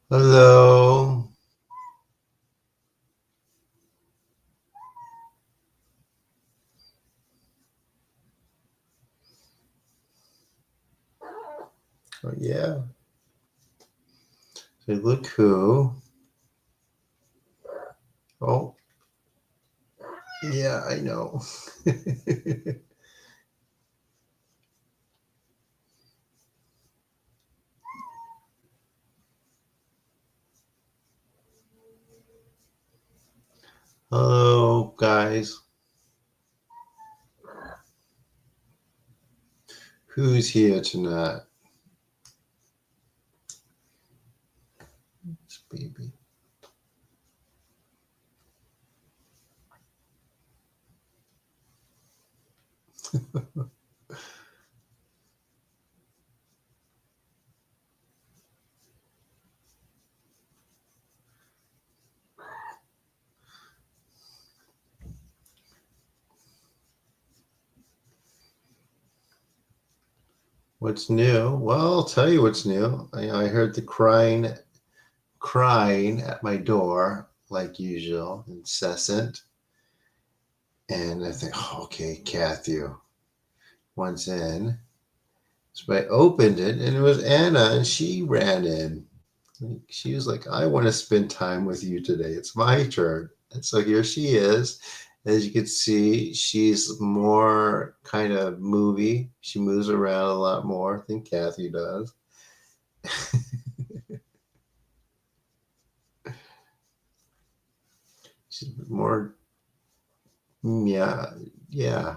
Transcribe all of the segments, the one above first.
Hello. Oh, yeah. So look who. Oh, yeah, I know. Hello, guys. Who's here tonight? This baby. What's new? Well, I'll tell you what's new. I heard the crying at my door, like usual, incessant. And I think, oh, okay, Kathy wants in. So I opened it, and it was Anna, and she ran in. She was like, I want to spend time with you today. It's my turn. And so here she is. As you can see, she's more kind of movie. She moves around a lot more than Kathy does. She's more, yeah, yeah.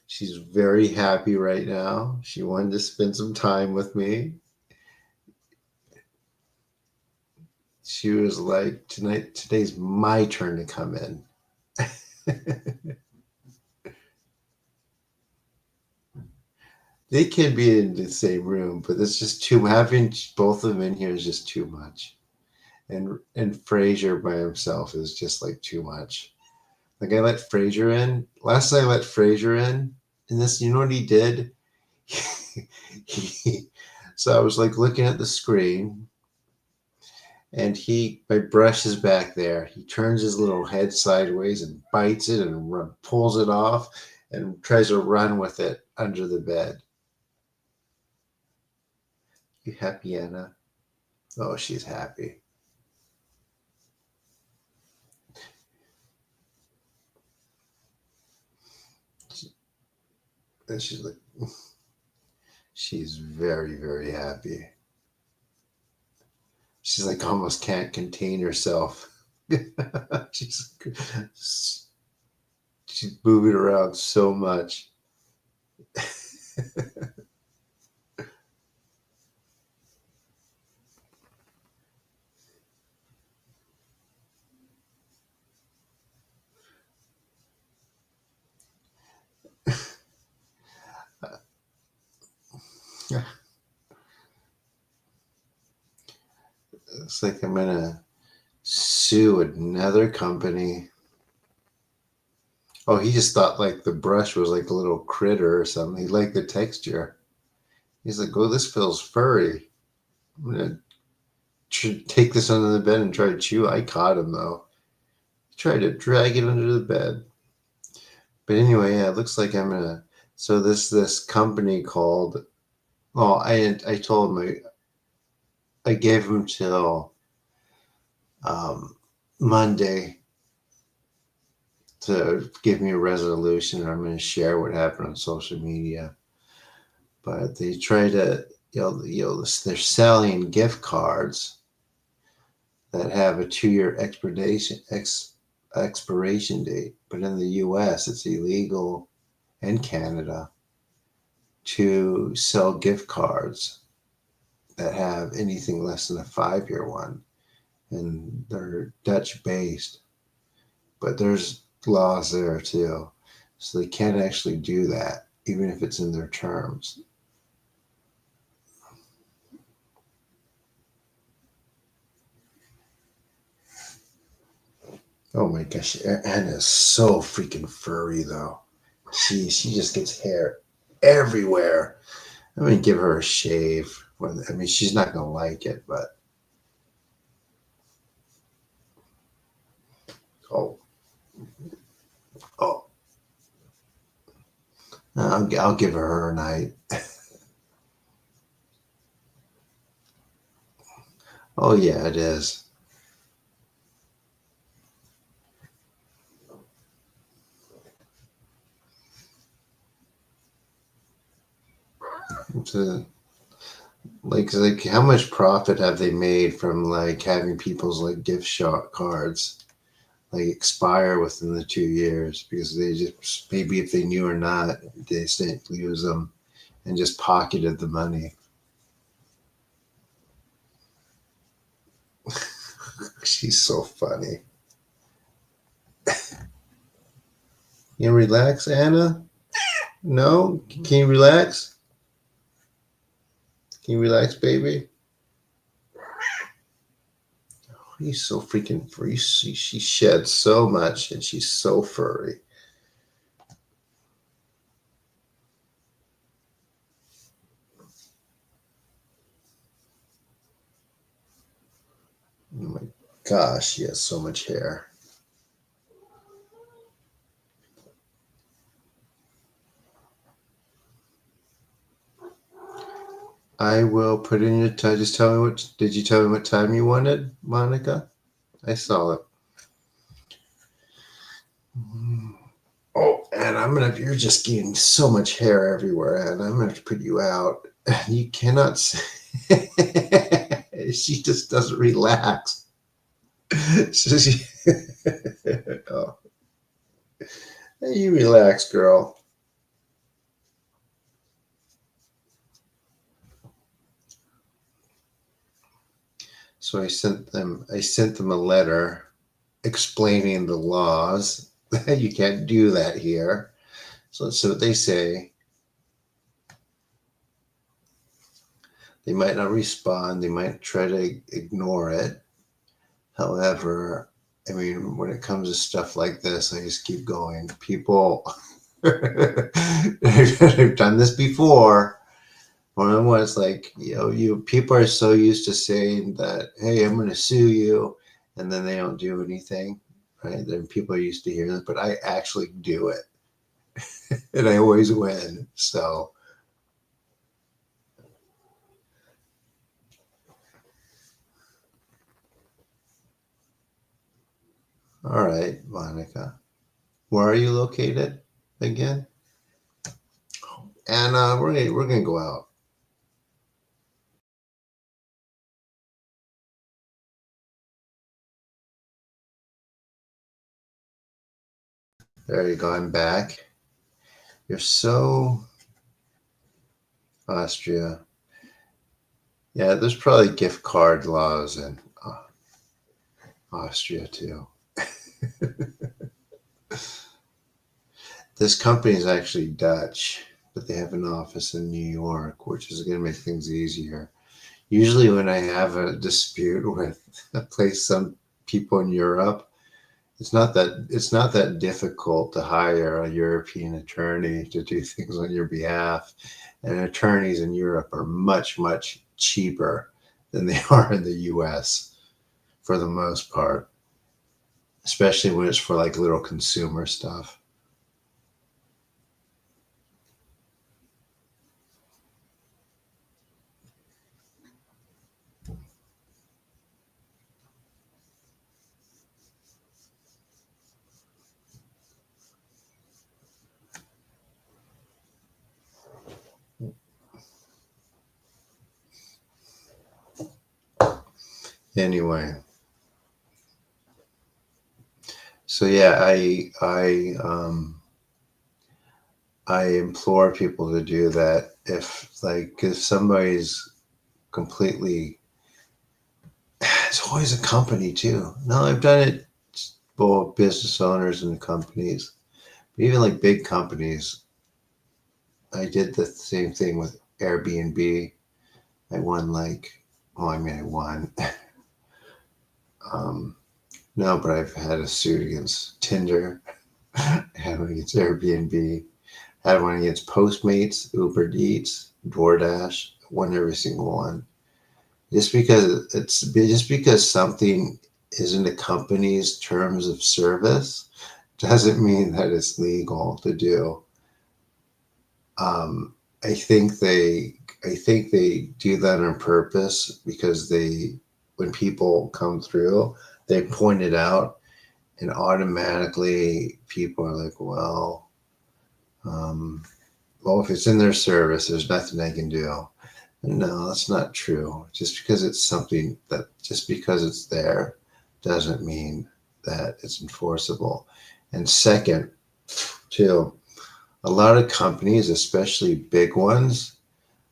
She's very happy right now. She wanted to spend some time with me. She was like, today's my turn to come in. They can be in the same room, but it's just too having both of them in here is just too much. And Fraser by himself is just like too much. Like I let Fraser in. Last night I let Fraser in, and this you know what he did? he, so I was like looking at the screen, and my brush is back there. He turns his little head sideways and bites it and pulls it off and tries to run with it under the bed. You happy, Anna? Oh, she's happy. And she's very, very happy. She's like almost can't contain herself. she's she's moving around so much. It's like I'm gonna sue another company. Oh, he just thought like the brush was like a little critter or something. He liked the texture. He's like, "Oh, this feels furry. I'm gonna take this under the bed and try to chew." I caught him though. He tried to drag it under the bed. But anyway, yeah, it looks like I'm gonna. So this company called. Oh, I told him I gave him till um, Monday to give me a resolution. I'm going to share what happened on social media. But they try to, they're selling gift cards that have a 2 year expiration date. But in the U.S., it's illegal, and Canada, to sell gift cards that have anything less than a 5 year one. And they're Dutch based, but there's laws there too. So they can't actually do that, even if it's in their terms. Oh my gosh, Anna's so freaking furry though. She just gets hair everywhere. I'm gonna give her a shave. I mean, she's not gonna like it, but oh, oh, I'll give her a night. Oh yeah, it is. It's like how much profit have they made from like having people's like gift shop cards like expire within the 2 years because they just maybe if they knew or not they didn't use them and just pocketed the money. She's so funny. You relax, Anna? No? Can you relax? Can you relax, baby? He's so freaking free. She sheds so much and she's so furry. Oh my gosh, she has so much hair. I will put in your time. Just tell me what. Did you tell me what time you wanted, Monica? I saw it. Oh, and I'm gonna. You're just getting so much hair everywhere, and I'm gonna have to put you out. You cannot. She just doesn't relax. So she, oh, hey, you relax, girl. So I sent them. I sent them a letter explaining the laws. You can't do that here. So let's see what they say. They might not respond. They might try to ignore it. However, I mean, when it comes to stuff like this, I just keep going. People, I've done this before. One of them was like, you people are so used to saying that, hey, I'm going to sue you, and then they don't do anything, right? Then people are used to hearing this, but I actually do it, and I always win. So, all right, Monica, where are you located again? And we're gonna go out. There you go. I'm back. You're so Austria. Yeah, there's probably gift card laws in Austria too. This company is actually Dutch, but they have an office in New York, which is going to make things easier. Usually, when I have a dispute with a place, some people in Europe, it's not that difficult to hire a European attorney to do things on your behalf. And attorneys in Europe are much, much cheaper than they are in the US for the most part, especially when it's for like little consumer stuff. Anyway, so yeah, I implore people to do that if somebody's completely it's always a company too. No, I've done it both business owners and companies. Even like big companies, I did the same thing with Airbnb. I won like, oh, I mean, I won. Um, no, but I've had a suit against Tinder, I had one against Airbnb. Had one against Postmates, Uber Eats, DoorDash, won every single one. Just because something isn't a company's terms of service doesn't mean that it's legal to do. Um, I think they do that on purpose because when people come through, they point it out, and automatically people are like, um, well, if it's in their service, there's nothing they can do. No, that's not true. Just because it's there doesn't mean that it's enforceable. And second, too, a lot of companies, especially big ones,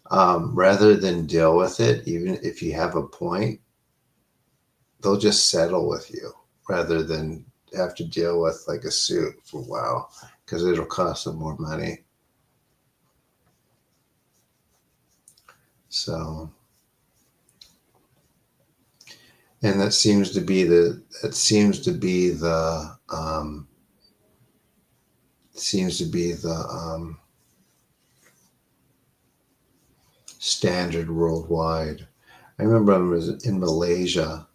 rather than deal with it, even if you have a point, they'll just settle with you rather than have to deal with like a suit for a while because it'll cost them more money. So, and that seems to be the standard worldwide. I remember I was in Malaysia,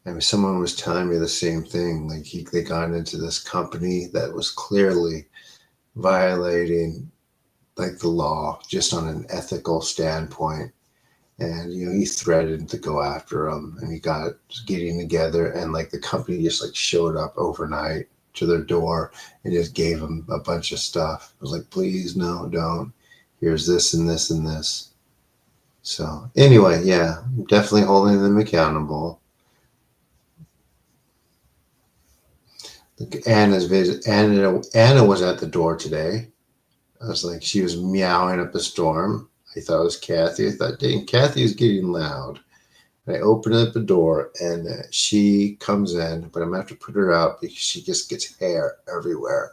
and someone was telling me the same thing. Like they got into this company that was clearly violating like the law just on an ethical standpoint. And he threatened to go after him, and he got getting together, and like the company just like showed up overnight to their door and just gave him a bunch of stuff. I was like, please, no, don't. Here's this and this and this. So anyway, yeah, I'm definitely holding them accountable. Anna was at the door today. I was like, she was meowing up a storm. I thought it was Kathy. I thought, dang, Kathy is getting loud. And I open up the door, and she comes in, but I'm going to have to put her out because she just gets hair everywhere.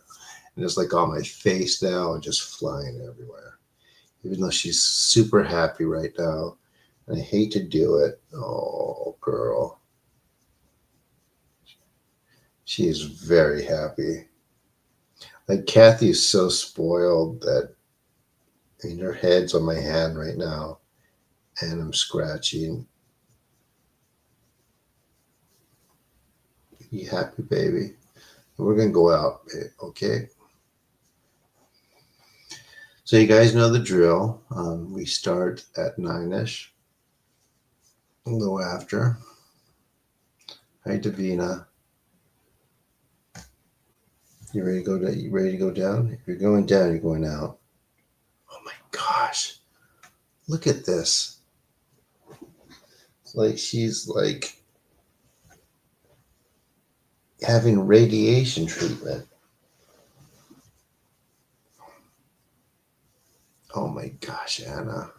And it's like on my face now and just flying everywhere. Even though she's super happy right now. And I hate to do it. Oh, girl. She is very happy. Like, Kathy is so spoiled that, her head's on my hand right now, and I'm scratching. You happy, baby? We're going to go out, okay? So you guys know the drill. We start at 9-ish. We'll go after. Hi, Davina. You ready to go down? You ready to go down? If you're going down, you're going out. Oh my gosh. Look at this. It's like she's like having radiation treatment. Oh my gosh, Anna.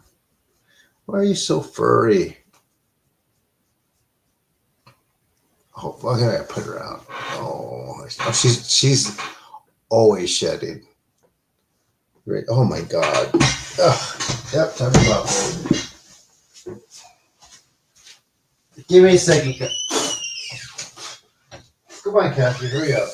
Why are you so furry? Oh, okay, I gotta put her out. Oh, she's always shedding. Right. Oh my God. Ugh. Yep, time to go out, baby. Give me a second. Come on, Kathy, hurry up.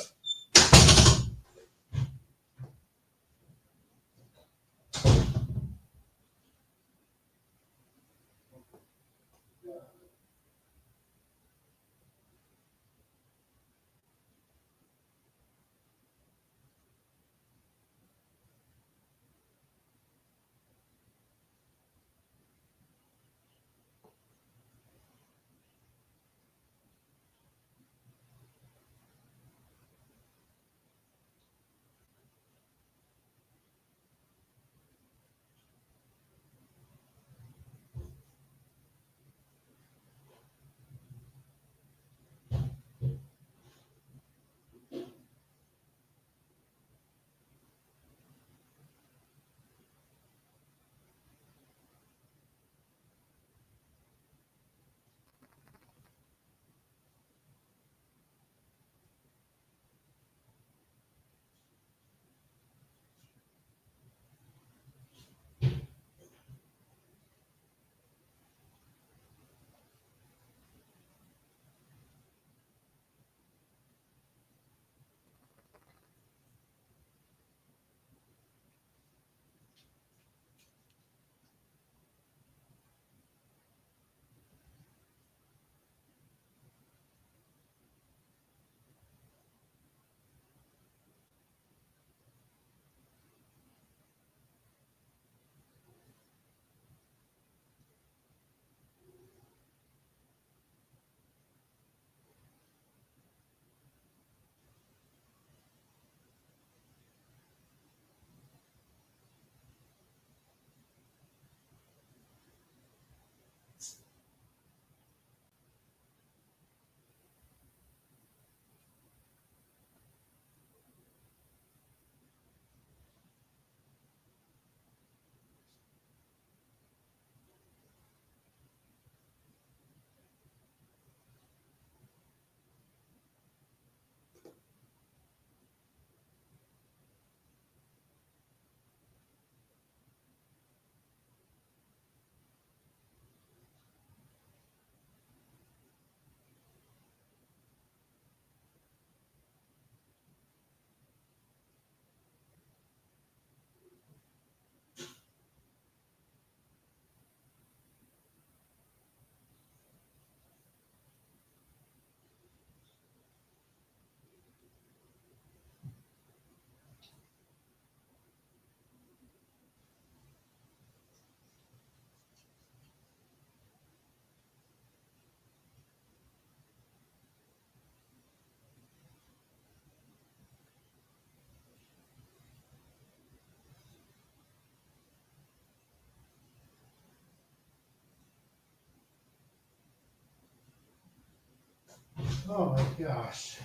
Oh my gosh.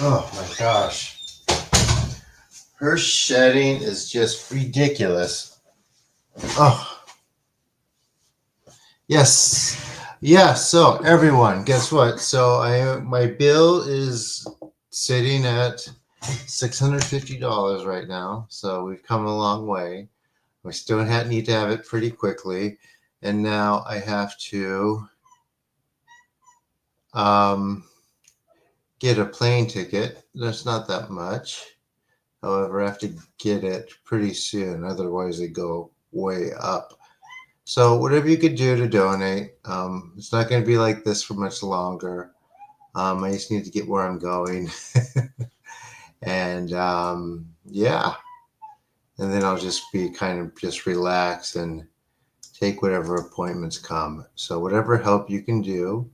Oh my gosh. Her shedding is just ridiculous. Oh, yes. Yeah, so everyone, guess what? So my bill is sitting at $650 right now. So we've come a long way. We still need to have it pretty quickly. And now I have to um, get a plane ticket. That's not that much. However, I have to get it pretty soon. Otherwise, they go way up. So whatever you could do to donate, it's not going to be like this for much longer. I just need to get where I'm going, and yeah, and then I'll just be kind of just relax and take whatever appointments come. So whatever help you can do.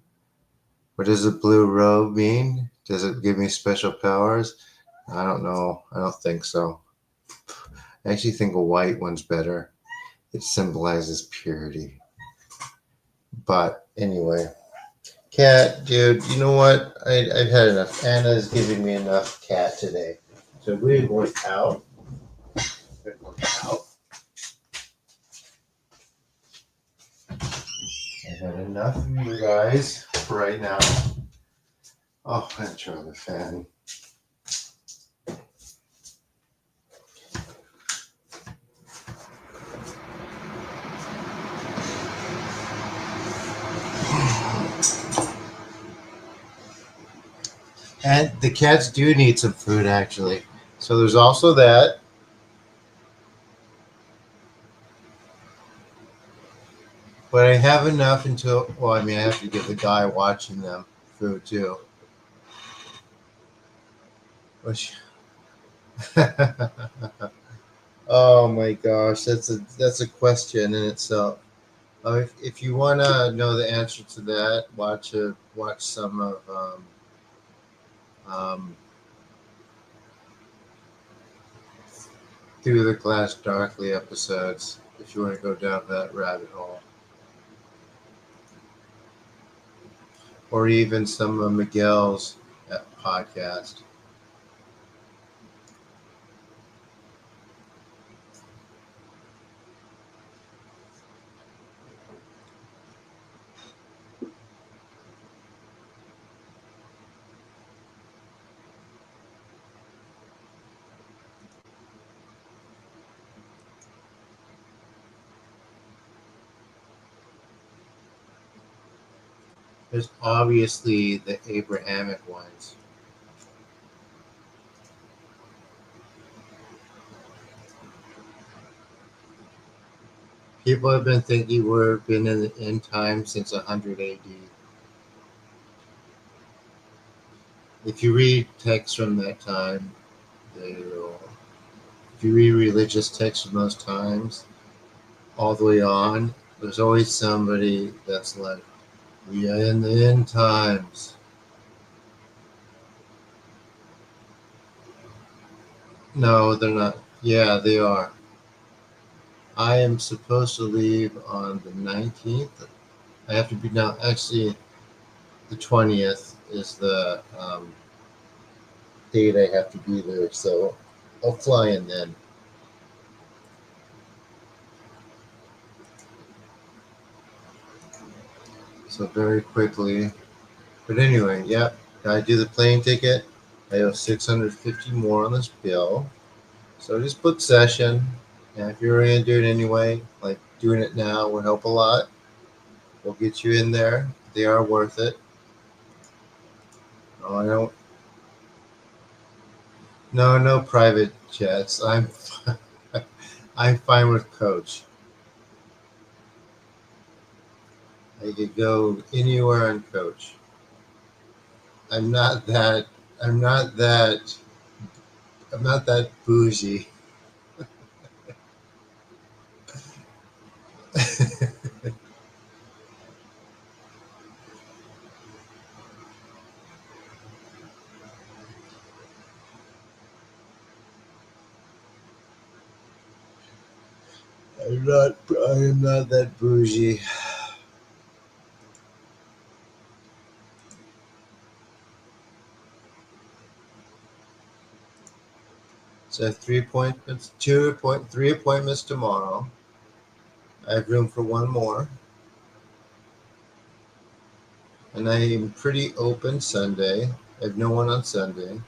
What does the blue robe mean? Does it give me special powers? I don't know. I don't think so. I actually think a white one's better. It symbolizes purity. But anyway, cat, dude, you know what? I've had enough. Anna's giving me enough cat today. So we're going out. We're going out. I've had enough of you guys for right now. Oh, I'm going to turn on the fan. And the cats do need some food, actually. So there's also that. But I have enough until, well, I mean, I have to give the guy watching them food, too. Which, oh my gosh, that's a question in itself. If you want to know the answer to that, watch some of um, Through the Glass Darkly episodes. If you want to go down that rabbit hole, or even some of Miguel's podcast. There's obviously the Abrahamic ones. People have been thinking we've been in the end time since 100 AD. If you read texts from that time, if you read religious texts from those times, all the way on, there's always somebody that's like, we are in the end times. No, they're not. Yeah, they are. I am supposed to leave on the 19th. I have to be now. Actually, the 20th is the date I have to be there. So I'll fly in then. So very quickly. But anyway, yep. I do the plane ticket. I owe 650 more on this bill. So just book session. And if you're going to do it anyway, like doing it now will help a lot. We'll get you in there. They are worth it. Oh, I don't. No, no private jets. I'm fine with coach. I could go anywhere on coach. I'm not that. I'm not that. I'm not that bougie. I am not that bougie. So I have 3 appointments, 3 appointments tomorrow. I have room for one more. And I am pretty open Sunday. I have no one on Sunday.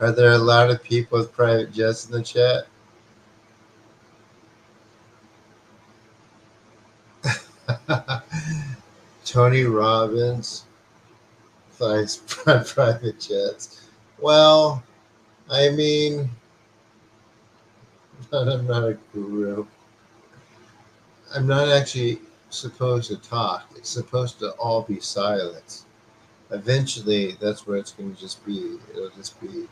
Are there a lot of people with private jets in the chat? Tony Robbins flies private jets. Well, I mean, I'm not a guru. I'm not actually supposed to talk. It's supposed to all be silence. Eventually, that's where it's going to just be. It'll just be,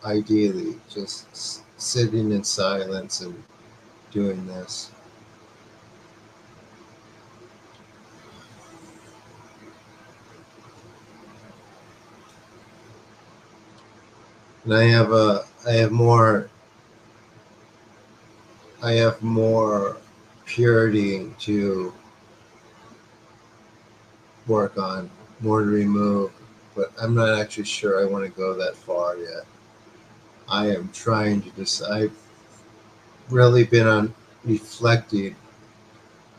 ideally, just sitting in silence and doing this. And I have more purity to work on, more to remove, but I'm not actually sure I want to go that far yet. I am trying to decide. I've really been on reflecting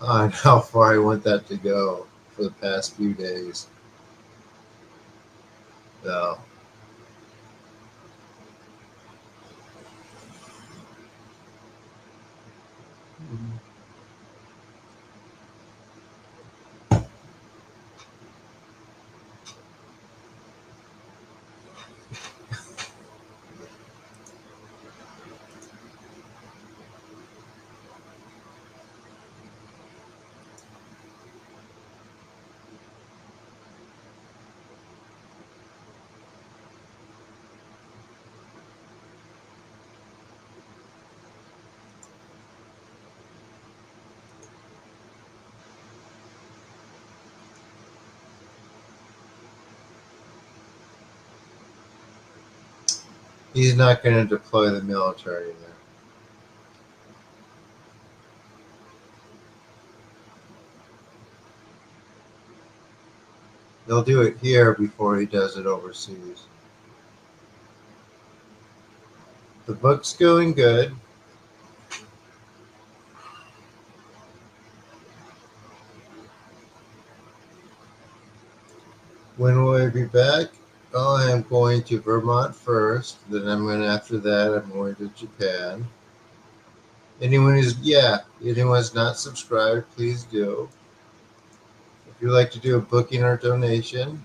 on how far I want that to go for the past few days. So, he's not going to deploy the military there. He'll do it here before he does it overseas. The book's going good. When will I be back? Oh, I am going to Vermont first. Then after that, I'm going to Japan. Anyone's not subscribed, please do. If you'd like to do a booking or donation,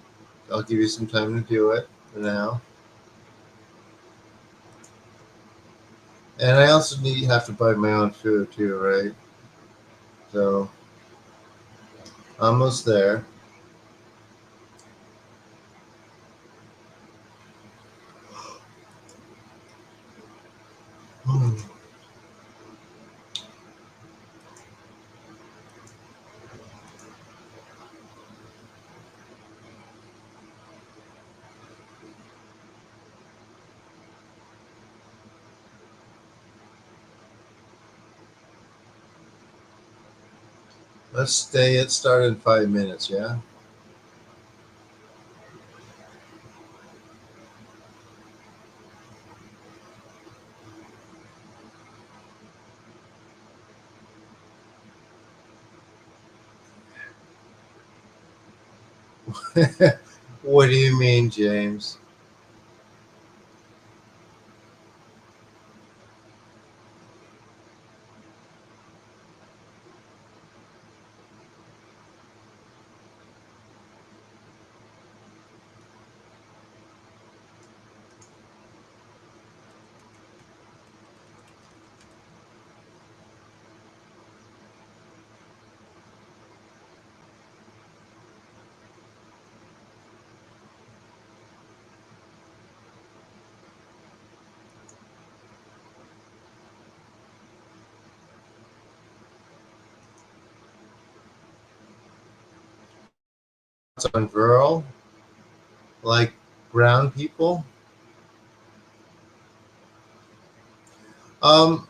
I'll give you some time to do it for now. And I also have to buy my own food too, right? So almost there. Let's stay at start in 5 minutes, yeah? What do you mean, James? thoughts on Viral? Like brown people? Um,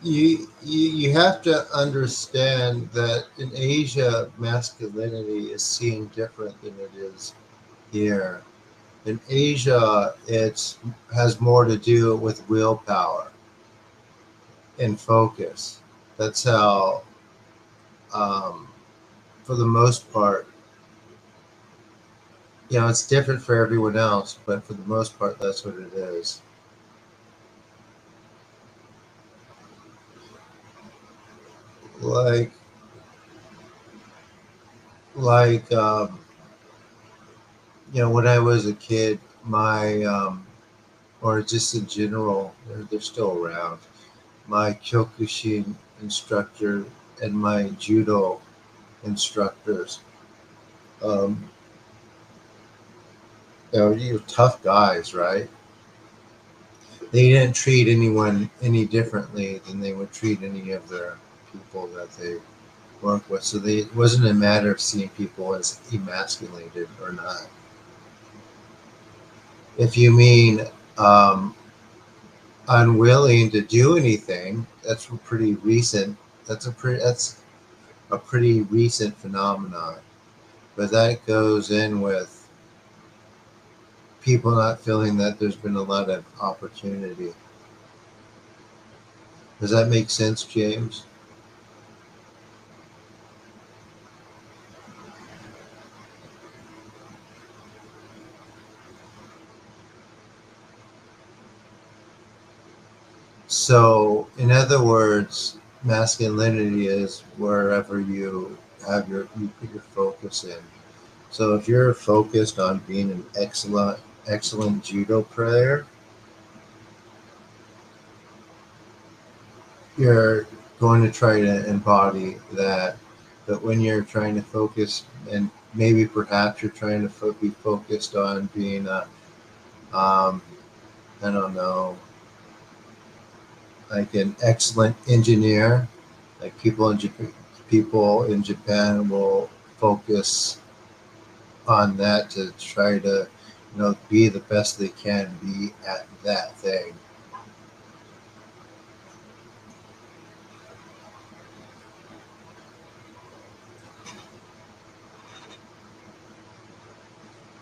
you have to understand that in Asia, masculinity is seen different than it is here. In Asia, it has more to do with willpower and focus. That's how, um, for the most part, it's different for everyone else, but for the most part, that's what it is. Like, like, when I was a kid, or just in general, they're still around. My Kyokushin instructor and my judo instructors, um, you're tough guys, right? They didn't treat anyone any differently than they would treat any of their people that they work with. So it wasn't a matter of seeing people as emasculated or not. If you mean um, unwilling to do anything, that's a pretty recent phenomenon. But that goes in with people not feeling that there's been a lot of opportunity. Does that make sense, James? So, in other words, masculinity is wherever you put your focus in. So, if you're focused on being an excellent judo player, you're going to try to embody that. But when you're trying to focus, and maybe perhaps you're trying to be focused on being um, I don't know, like an excellent engineer, like people in Japan will focus on that to try to, be the best they can be at that thing.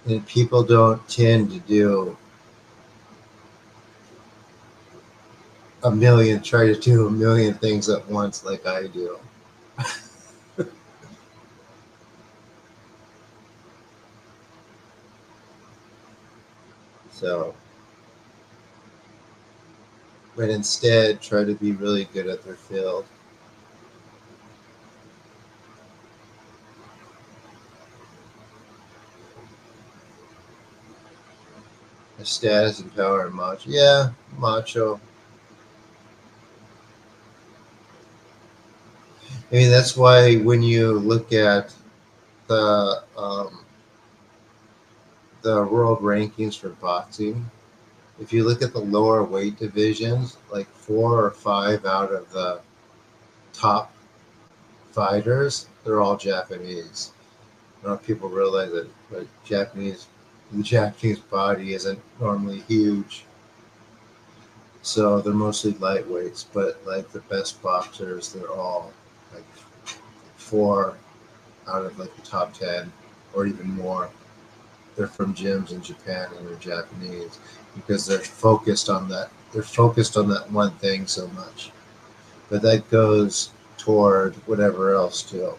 And people don't tend to try to do a million things at once like I do. So, but instead try to be really good at their field. The status and power and macho. Yeah, macho. I mean, that's why when you look at the world rankings for boxing, if you look at the lower weight divisions, like 4 or 5 out of the top fighters, they're all Japanese. I don't know if people realize that, but the Japanese body isn't normally huge, so they're mostly lightweights. But like the best boxers, they're all like 4 out of like the top 10, or even more. They're from gyms in Japan and they're Japanese because they're focused on that. They're focused on that one thing so much, but that goes toward whatever else too.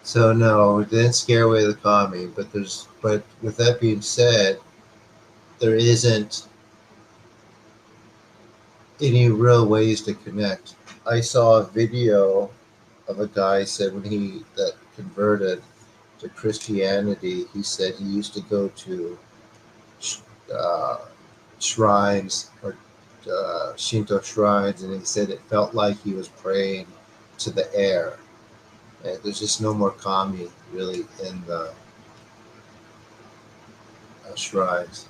So no, it didn't scare away the commie. But with that being said, there isn't any real ways to connect. I saw a video of a guy said when he that converted to Christianity, he said he used to go to uh, shrines or Shinto shrines, and he said it felt like he was praying to the air. And there's just no more kami really in the shrines.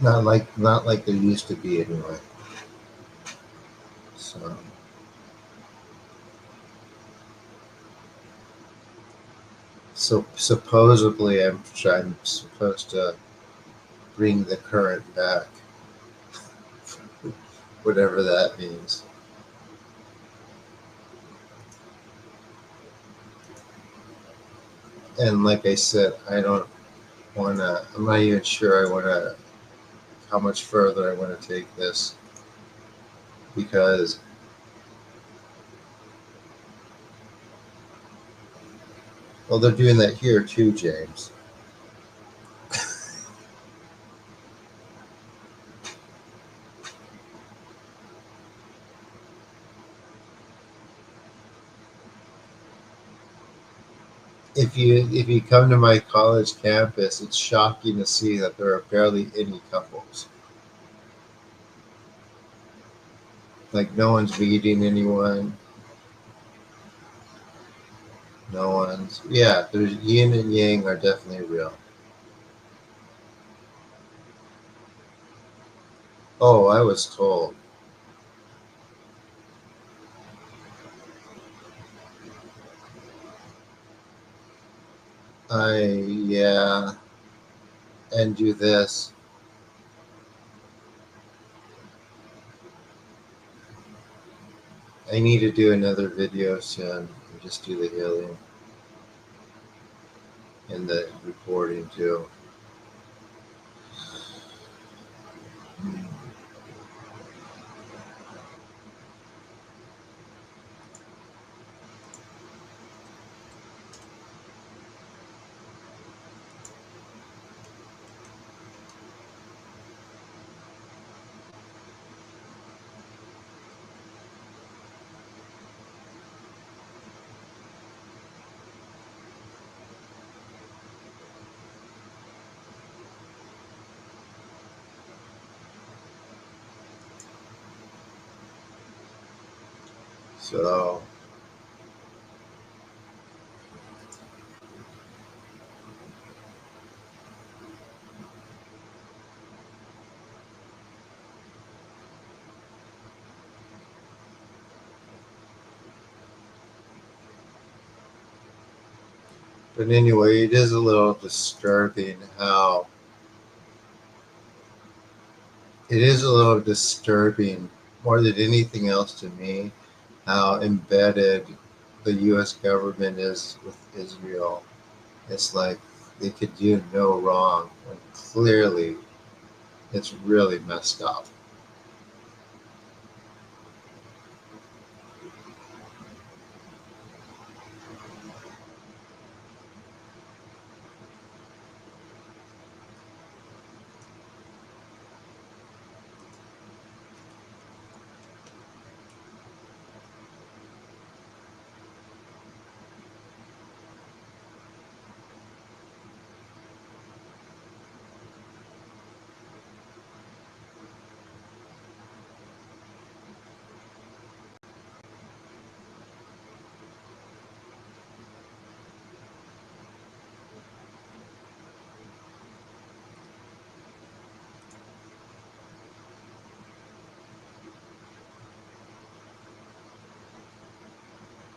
Not like there used to be anyway. So supposedly I'm supposed to bring the current back, whatever that means. And like I said, I don't want to. I'm not even sure I want to how much further I want to take this because well, they're doing that here too, James. If you come to my college campus, it's shocking to see that there are barely any couples. Like no one's meeting anyone. No one's. Yeah, there's yin and yang are definitely real. Oh, I was told. Yeah, and do this. I need to do another video soon. Just do the healing and the recording too. So, but anyway, it is a little disturbing how it is a little disturbing more than anything else to me how embedded the U.S. government is with Israel. It's like they could do no wrong when clearly it's really messed up.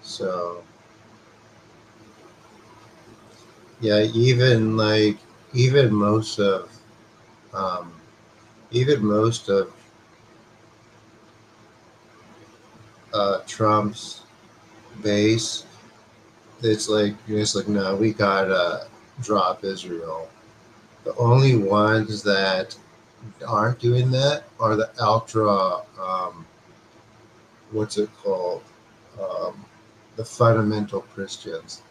So yeah, even most of um, even most of Trump's base, it's like no, we gotta drop Israel. The only ones that aren't doing that are the ultra what's it called um, the fundamental Christians,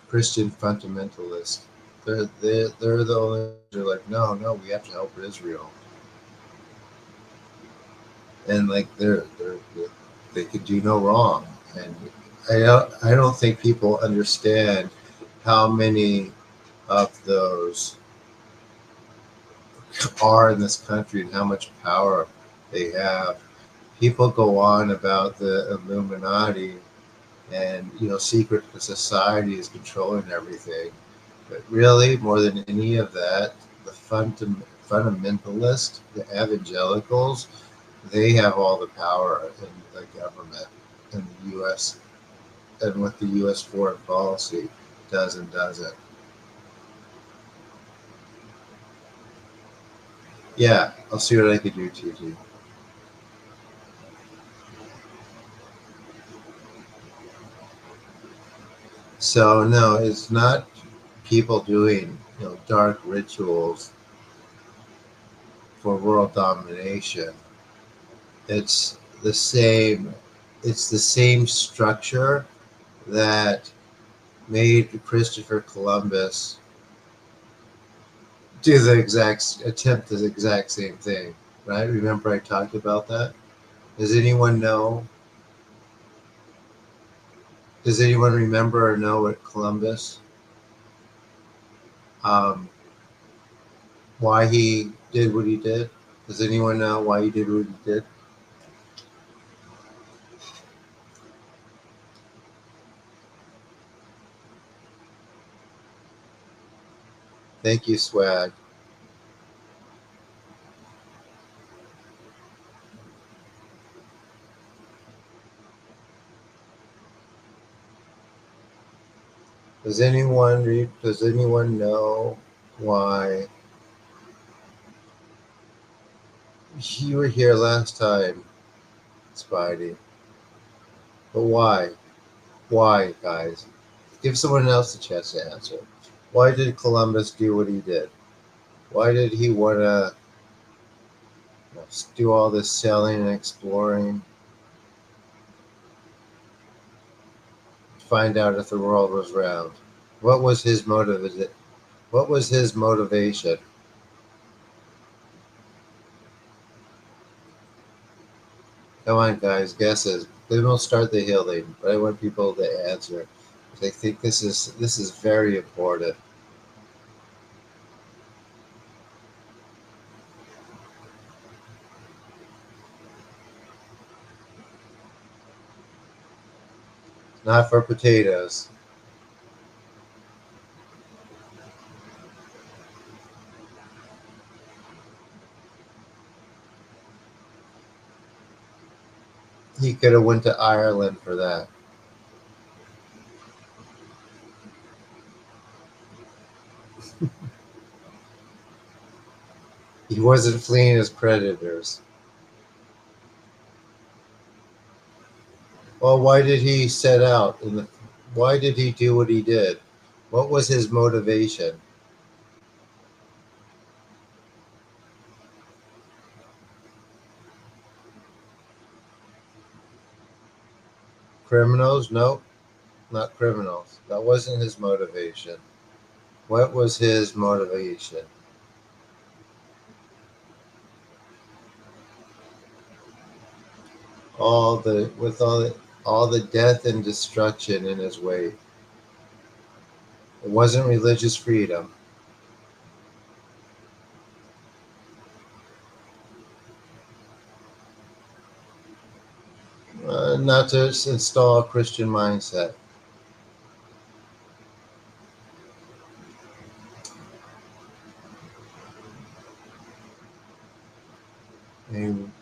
Christian fundamentalists. They're the only they're like no we have to help Israel and like they could do no wrong and I don't think people understand how many of those are in this country and how much power they have. People go on about the Illuminati and secret society is controlling everything. But really, more than any of that, the fundamentalists, the evangelicals, they have all the power in the government in the U.S. and what the U.S. foreign policy does and doesn't. Yeah, I'll see what I can do, TG. So no, it's not people doing dark rituals for world domination. It's the same. It's the same structure that made Christopher Columbus do the exact attempt the exact same thing. Right? Remember I talked about that. Does anyone know? Does anyone remember or know what Columbus? Um, why he did what he did? Does anyone know why he did what he did? Thank you, Swag. Does anyone know why you were here last time, Spidey? But why? Why, guys? Give someone else a chance to answer. Why did Columbus do what he did? Why did he want to do all this sailing and exploring, find out if the world was round? What was his motive? What was his motivation? Come on, guys, guesses. Then we'll start the healing. But I want people to answer. I think this is very important. Not for potatoes. He could have went to Ireland for that. He wasn't fleeing his predators. Well, why did he set out? Why did he do what he did? What was his motivation? Criminals? Nope, not criminals. That wasn't his motivation. What was his motivation? All the death and destruction in his way. It wasn't religious freedom. Not to install a Christian mindset. I mean,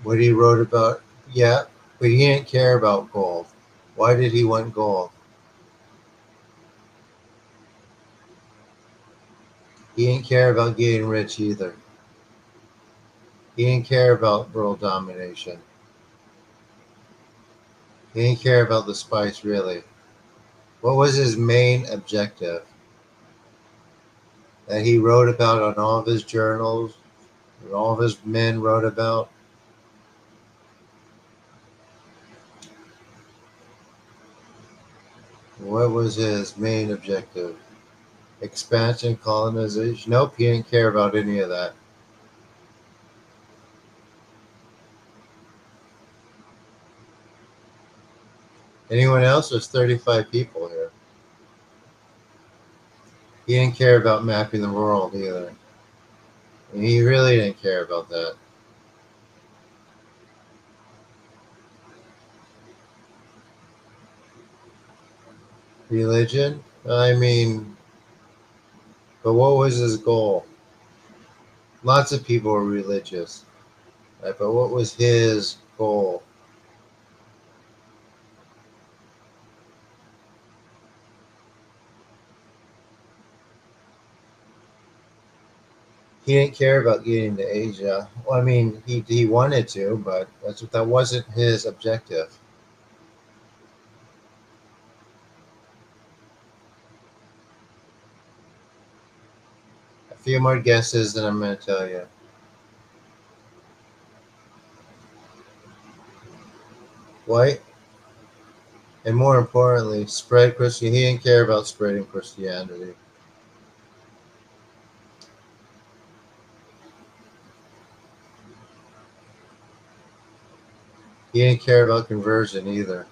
what he wrote about, yeah, but he didn't care about gold. Why did he want gold? He didn't care about getting rich either. He didn't care about world domination. He didn't care about the spice really. What was his main objective that he wrote about on all of his journals, that all of his men wrote about? What was his main objective? Expansion, colonization? Nope, he didn't care about any of that. Anyone else? There's 35 people here. He didn't care about mapping the world either. And he really didn't care about that. Religion? I mean, But what was his goal? Lots of people were religious, right? But what was his goal? He didn't care about getting to Asia. Well, I mean, he wanted to, but that wasn't his objective. A few more guesses, then I'm going to tell you. White, and more importantly, spread Christianity. He didn't care about spreading Christianity. He didn't care about conversion either.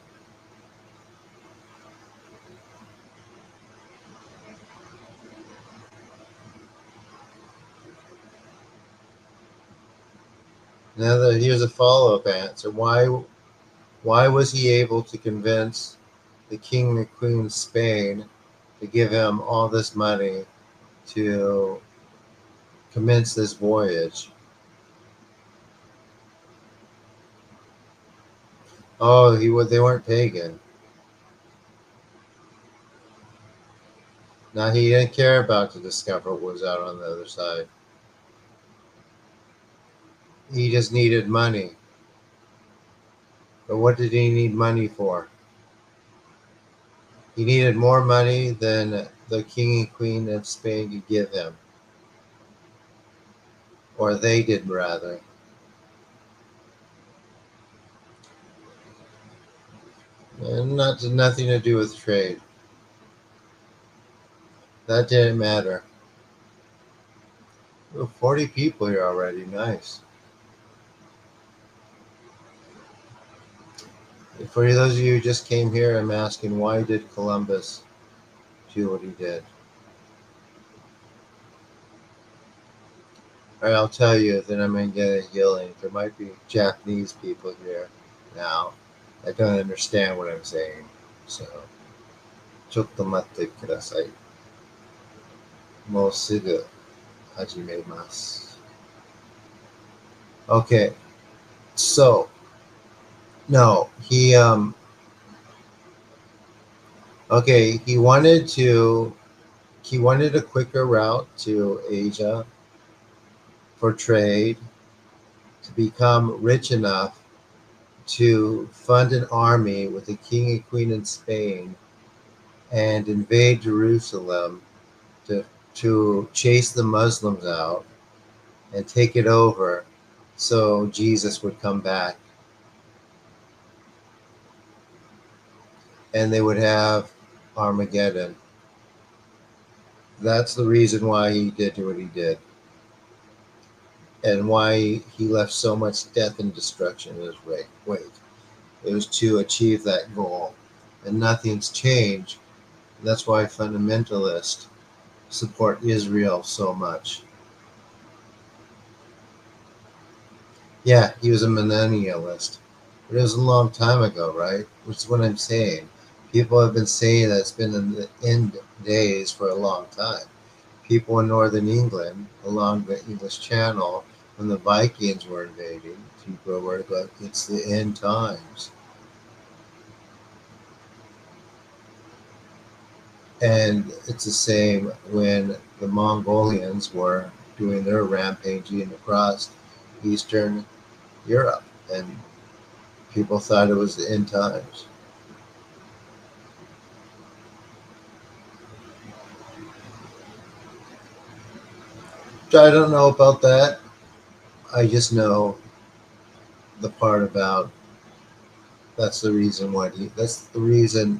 Here's a follow-up answer. Why was he able to convince the king and queen of Spain to give him all this money to commence this voyage? Oh, they weren't pagan. Now he didn't care about to discover what was out on the other side. He just needed money. But what did he need money for? He needed more money than the king and queen of Spain could give him, or they did rather. And nothing to do with trade. That didn't matter. Oh, 40 people here already. Nice. For those of you who just came here, I'm asking, why did Columbus do what he did? All right, I'll tell you, then I'm going to get a healing. There might be Japanese people here now that don't understand what I'm saying. So, ちょっと待ってください。もうすぐ始めます. Okay, so no, okay, he wanted a quicker route to Asia for trade, to become rich enough to fund an army with the king and queen in Spain and invade Jerusalem to chase the Muslims out and take it over so Jesus would come back and they would have Armageddon. That's the reason why he did what he did and why he left so much death and destruction in his wake. It was to achieve that goal, and nothing's changed. That's why fundamentalists support Israel so much. Yeah, he was a millennialist, but it was a long time ago, right? Which is what I'm saying. People have been saying that it's been in the end days for a long time. People in northern England, along the English Channel, when the Vikings were invading, people were like, it's the end times. And it's the same when the Mongolians were doing their rampaging across Eastern Europe, and people thought it was the end times. So I don't know about that. I just know the part about that's the reason,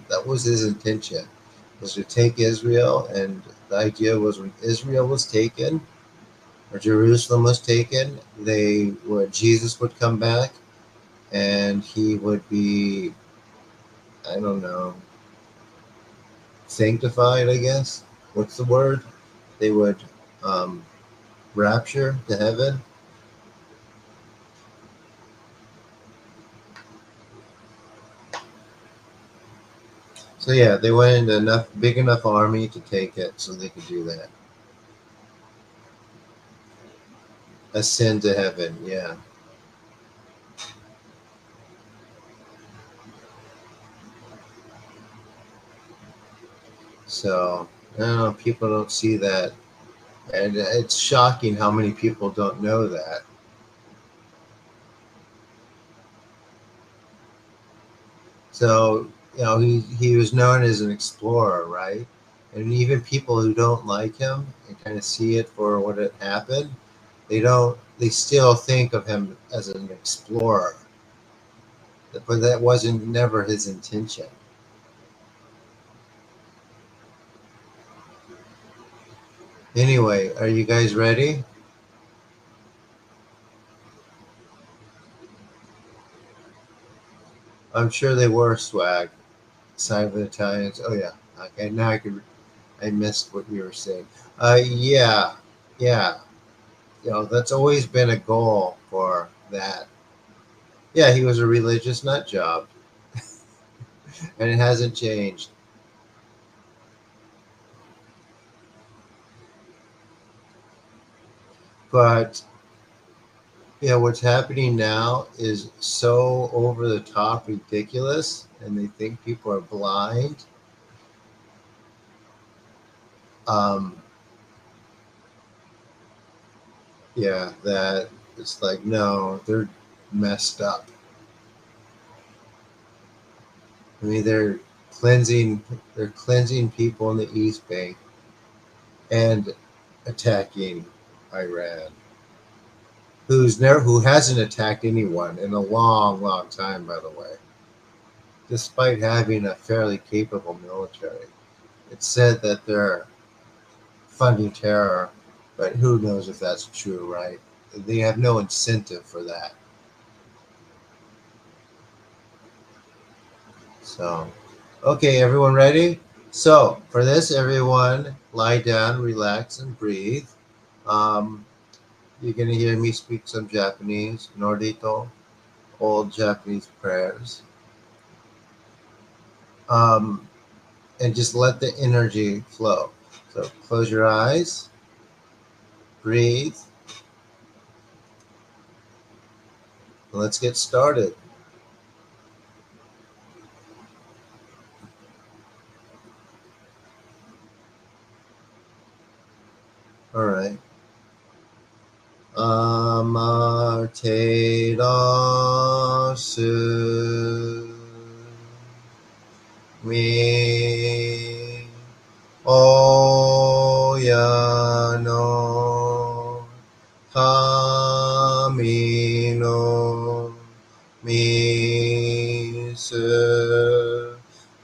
that was his intention, was to take Israel. And the idea was when Israel was taken, or Jerusalem was taken, Jesus would come back and he would be, I don't know, sanctified, I guess. What's the word? They would um, rapture to heaven. So yeah, they went into enough big enough army to take it, so they could do that. ascend to heaven. Yeah. So I don't know. People don't see that, and it's shocking how many people don't know that. So he was known as an explorer, right? And even people who don't like him and kind of see it for what it happened, they still think of him as an explorer, but that wasn't never his intention. Anyway, are you guys ready? I'm sure they were swag. Sign of the Italians. Oh yeah. Okay, now I missed what you were saying. Yeah, yeah. That's always been a goal for that. Yeah, he was a religious nut job, and it hasn't changed. But yeah, what's happening now is so over the top ridiculous, and they think people are blind. Um, yeah, that it's like no, they're messed up. I mean, cleansing, they're cleansing people in the East Bank and attacking Iran, who hasn't attacked anyone in a long, long time, by the way, despite having a fairly capable military. It's said that they're funding terror, but who knows if that's true, right? They have no incentive for that. So, okay, everyone ready? So, for this, everyone lie down, relax, and breathe. Um, you're going to hear me speak some Japanese, Nordito, old Japanese prayers. Um, and just let the energy flow. So, close your eyes, breathe, and let's get started. All right. Amate su mi oya no kami no misu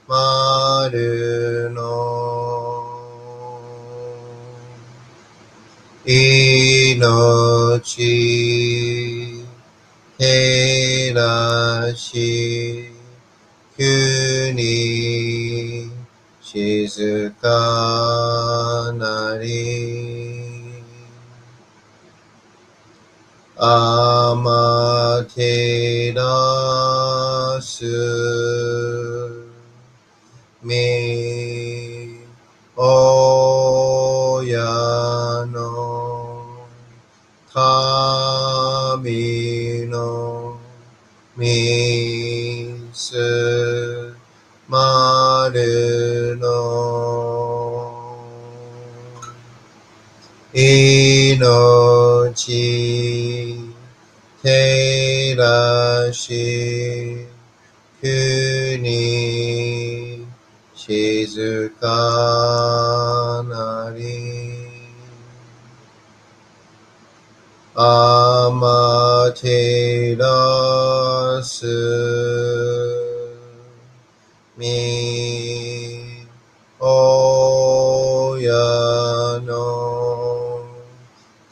maru no 命減らし急に静かなりアマテラスみ親の神のみすまるの命照らし国静かなりアマテラスみ親の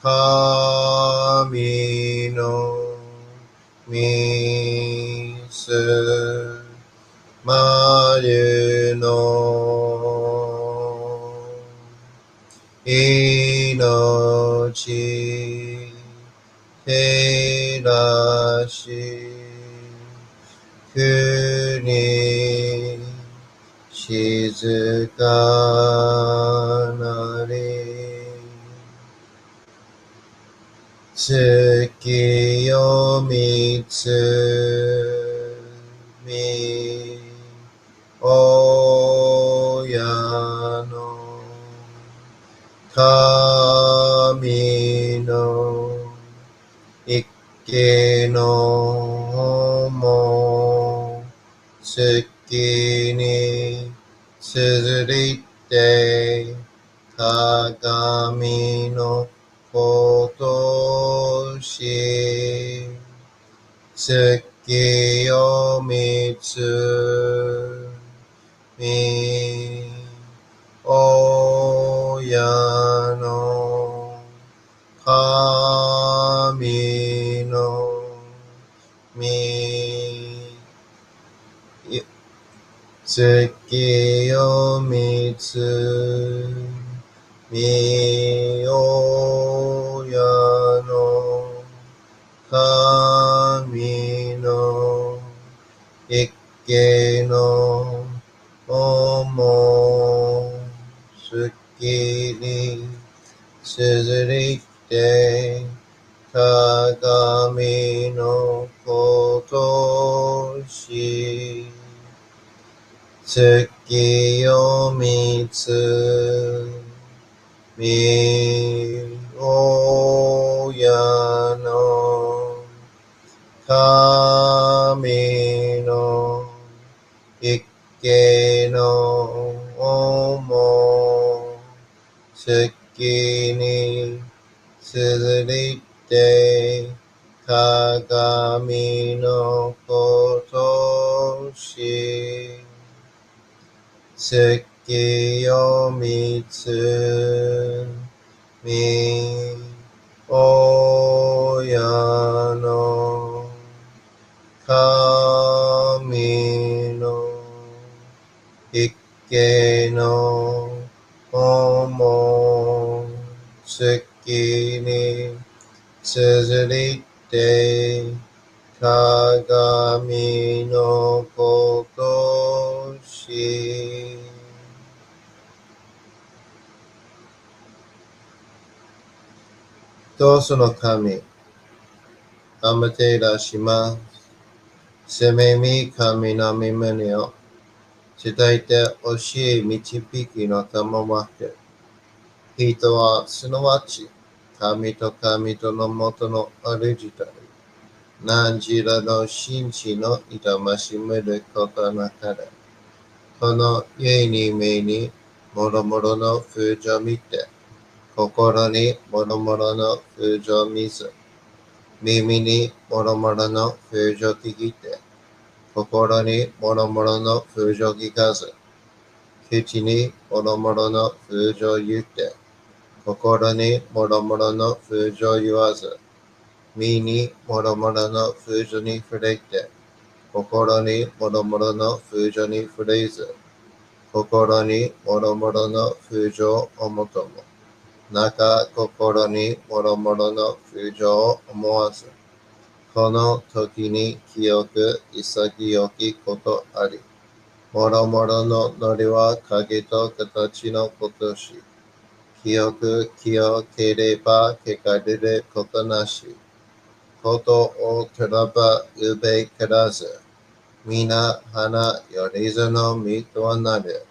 神のみすまるの命照らし国静かなり月を見つみ親の神の一気のも月に綴りて鏡のことし月を見つみ親の神のみ月を見つみ親の神の一家の思う月に綴りて鏡のことし月を見つみ親の神の一家の思う月に綴りて鏡のことし月を見つみ親の神の一家の思う月に綴りて鏡のことしどうその神アマテラしますせめみ神の御胸を伝えて教え導きの賜って人はすなわち神と神とのもとの主たる何時らの真知の痛ましめることなかれこの家に目にもろもろの風情見て心にもろもろの風情見ず耳にもろもろの風情聞いて心にもろもろの風情聞かず口にもろもろの風情言って心にもろもろの風情言わず身にもろもろの風情に触れて心にもろもろの風情に触れず心にもろもろの風情をもとも中心にもろもろの風情を思わずこの時に清く潔きことありもろもろのノリは影と形のことし清く清ければ汚れることなしことをくらばうべからず皆花よりずの身とはなる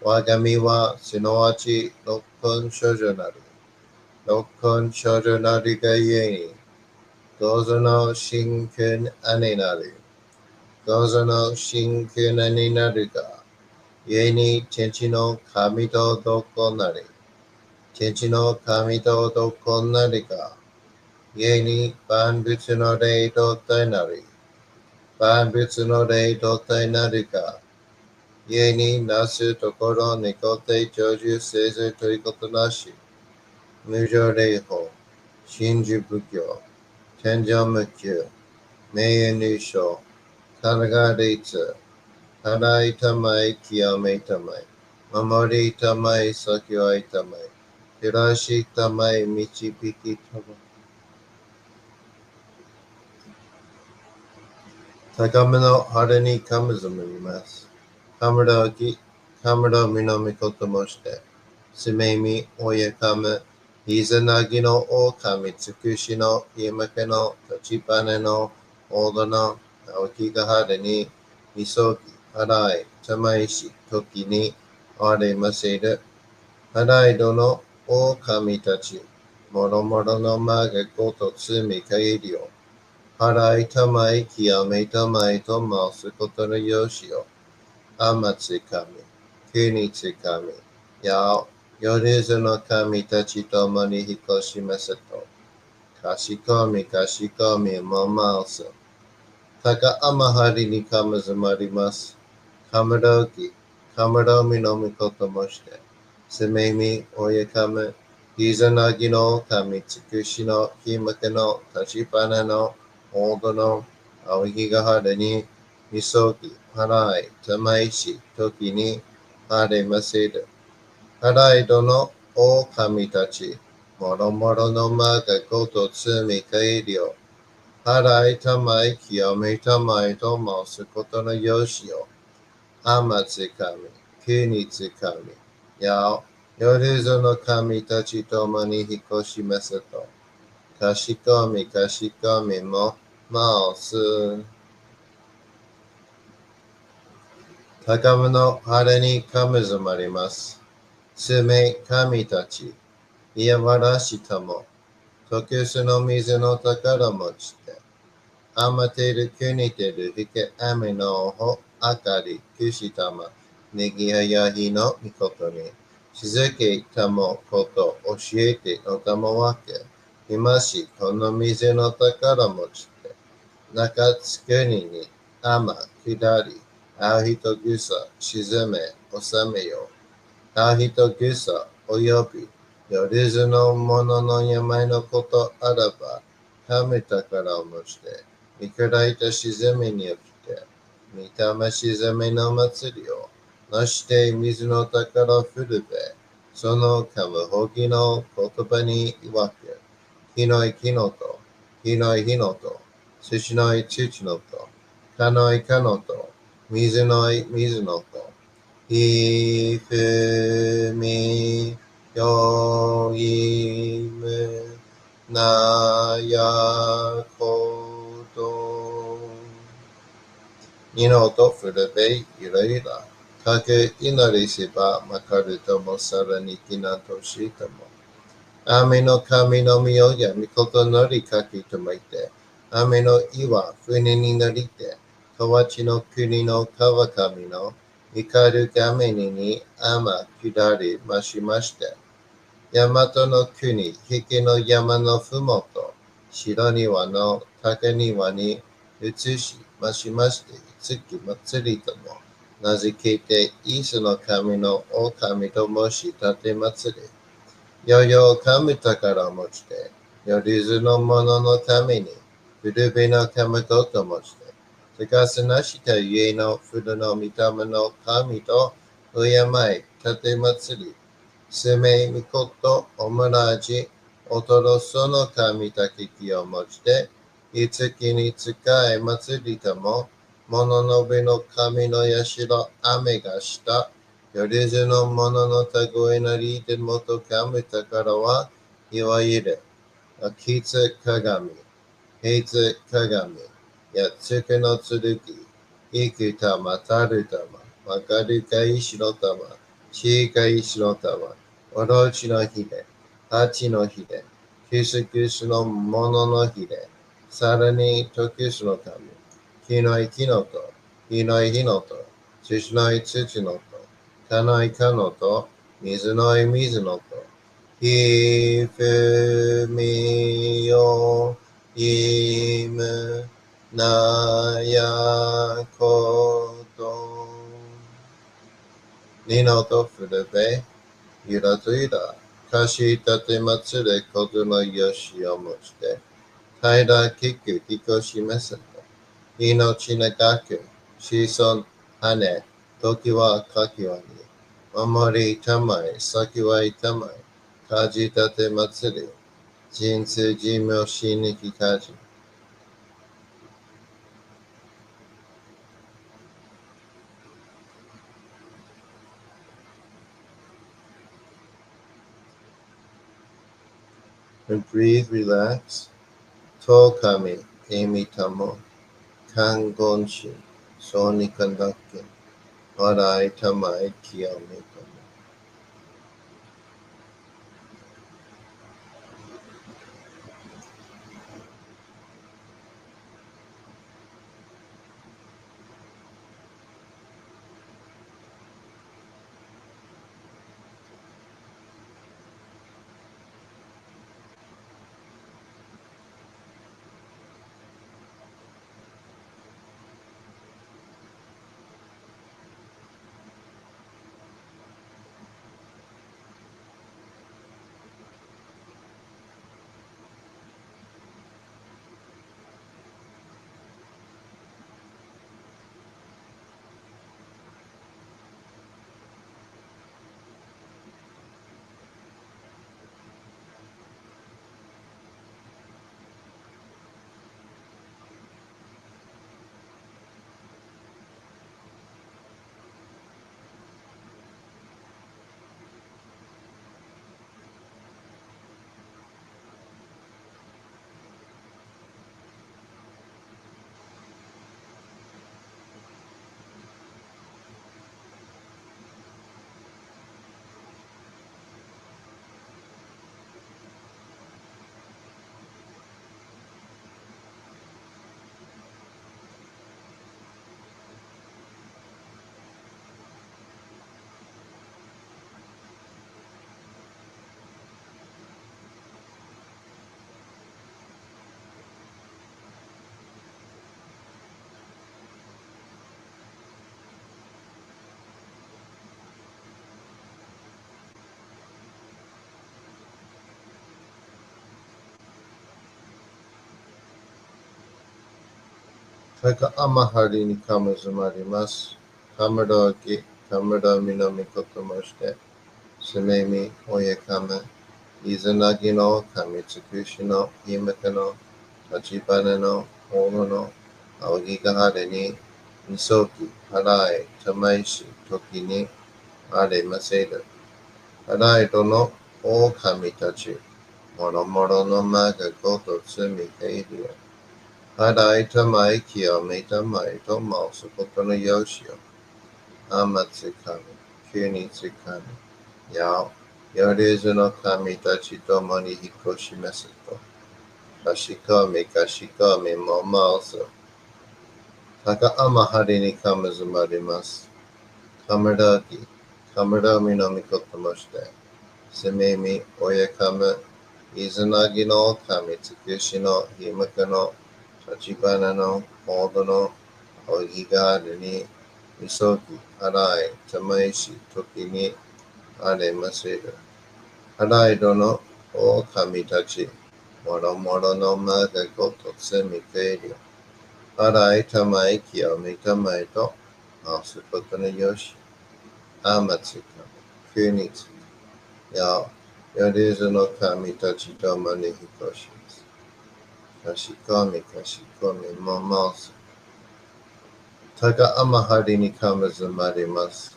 我が身はすなわち六根少女なる六根少女なるがゆえにどうぞの真君姉なるどうぞの真君姉なるがゆえに天地の神とどこなり天地の神とどこなりがゆえに万物の霊と体なり万物の霊と体なるがゆえになすところにこて成就せずということなし無常霊法真珠仏教天上無休名誉入賞神が律払いたまえ清めたまえ守りたまえ先はいたまえ照らしたまえ導きたまえ高めの晴れにかむずむります。カムラき、カムラみのみこともして、すめみおやかむ、イザナギの狼尽くしの今けの立ち羽の大戸の青木が春にみそぎ払い玉石時にありませる。払いどの狼たちもろもろの間がごと罪限りを払い玉い清め玉いと申すことのよしを天つかみ国つかみやお夜ずの神たちともに引っ越しますと、かしこみかしこみもます。たかあまはりにかむずまります。かむろき、かむろみのみこともして、すめみおやかむ、いざなぎの神つくしのひむけの立ちぱなの大戸の青ひがはれに、みそぎ、払い、たまいし、時に、あれませる。払いどの狼たち、もろもろの間がごと罪帰りを、払いたまい清めたまいと申すことのよしを、天つかみ、国つかみ、やお、夜ぞの神たちともに引っ越しますと、かしこみかしこみも、まおす。高むの晴れにかむずまります。すめ神たち、いやわらしたも、時すの水の宝持ちて、あまてる国てるひけあめのほあかりくしたま、ねぎややひのみことに、しずけたもこと教えてのたもわけ、今しこの水の宝持ちて、中津国にあま下り、あうひとぐさ沈め、収めよ。あひとぐさおよび、よりずのものの病のことあらば、神宝をもして、見下いた沈みに起きて、見たま沈みの祭りを、なして水の宝ふるべ、そのかむほぎの言葉に曰く、ひのいきのと、ひのいひのと、すしのい土のと、かのいかのと、水のい水のと、ひふみよいむなやことにのとふるべゆらゆらかく祈りしばまかるともさらにきなとしても雨の神のみをやみことのりかきとまいて雨の岩船に乗りて河内の国の川上の怒る神に天下りましまして、大和の国、引きの山のふもと、白庭の竹庭に移しましまして、月祭りとも名付けて、イースの神の狼と申し立て祭り、よよ神宝を持ちて、よりずの者のために、古べの神とともして、つかすなした家の古の御霊の神と、敬い、立て祭り、すめみこと、おもらじ、おとろその神たききをもちて、いつきに使い祭りとも、もののべの神のやしろ、雨がした、よりずのもののたごえなりでもとかむたからは、いわゆる、あきつ鏡、平津鏡、やつくの剣、いくたまたるたま、わかるかいしろたま、しいかいしろたま、おろちのひで、はちのひで、くすくすのもののひで、さらにとくすの神、きのいきのと、ひのいひのと、土のい土のと、かのいかのと、水のい水のと、ひふみよいむなやことにのとふるべゆらとゆらかしたてまつれことのよしをもちてたいらきくきこしめせと命ながく子孫はね時はかきわに守りたまい先はいたまいかじたてまつり人生寿命しにきかじ And breathe, relax. To kami, emi tamo, kangonshin, soni kandakken, arai tamai kiyame tamo. Taka amahari ni kamazumarimasu. Kamada ki, kamada minami kotomoshite. Sumemi oyakama. Izanagi no kamitsukushi no himaka no tachibana no ono no aogigahara ni misogi harai tamaishi toki ni are maseru. Harai dono o kamitachi. Moromoro no maga goto tsumi keiru. Harai tamai kiyome tamai to mausu koto no yoshio. Amatsukami. Kunitsukami. Yao. Yorezu no kami tachi tomo ni hikoshimasu to. Kashikami momausu. Taka amahari ni kamazumarimasu. Kamaraki. Kamarami no mikoto moshite. Sumemi oyakama. Izanagi no kamitsukushi no himaka no tachibana no odo no ogigahara ni misogi harai tamaishi toki ni are maseru. Harai dono o kamitachi. Moromoro no maga goto tsumi keiru. Harai tamai kiyome tamai to masu koto no yoshi. Amatsukami. Kunitsu. Yao. Yorezu no kamitachi tomo ni hikoshimasu. Kashikomi momausu. Taka amahari ni kamazumarimasu.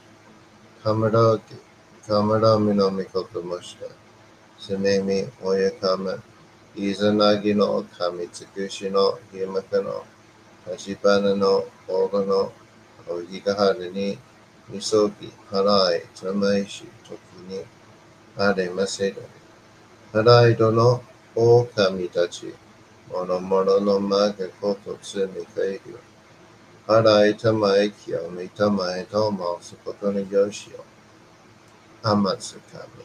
Kamaraki. Kamarami no mikoto moshite. Sumemi oyakama. Izanagi no kamitsukushi no himaka no tachibana no odo no ogigahara ni misogi harai tamaishi toki ni are maseru. Harai dono o kamitachi. Moromoro no maga koto tsumi keiru. Harai tamai kiyome tamai to mausu koto no yoshio. Amatsukami.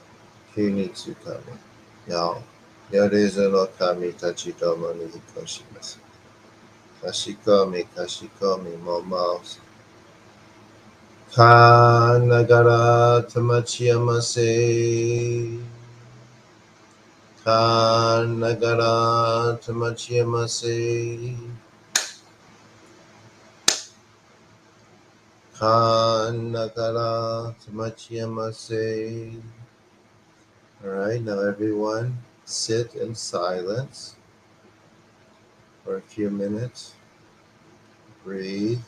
Kunitsukami. Yao. Yorezu no kamitachi tomo ni hikoshimasu. Kashikomi momausu. Kanagara tamachiyamase. Kanagara tamachiyamase. Kanagara tamachiyamase. Alright, now everyone sit in silence for a few minutes. Breathe.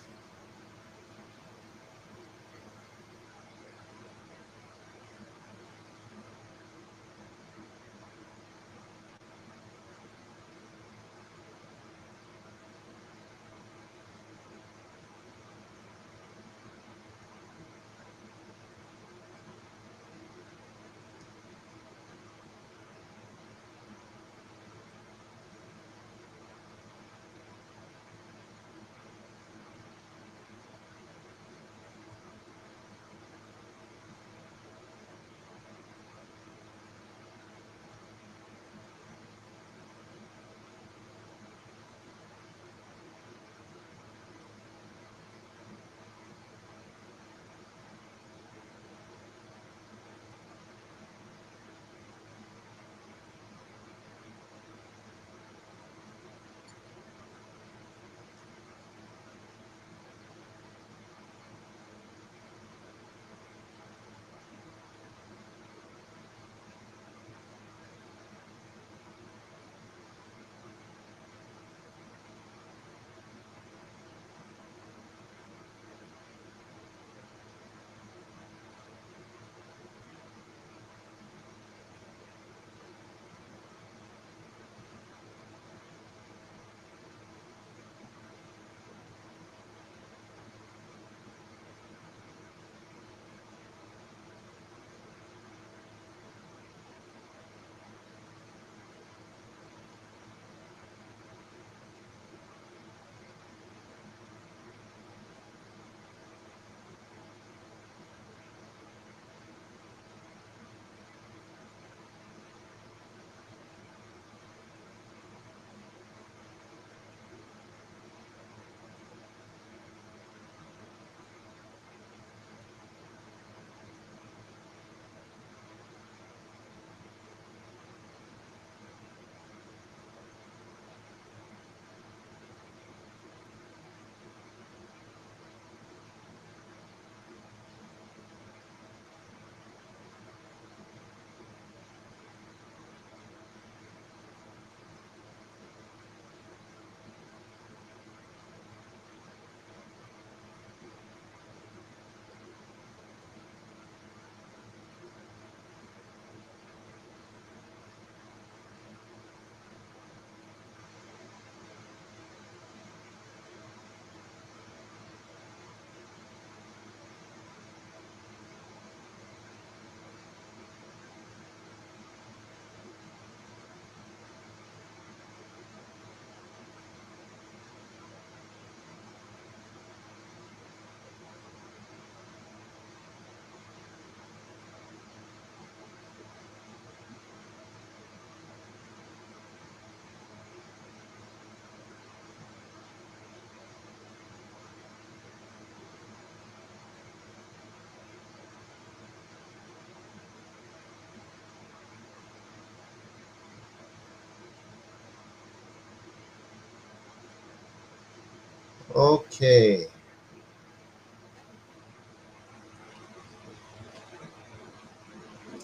Okay.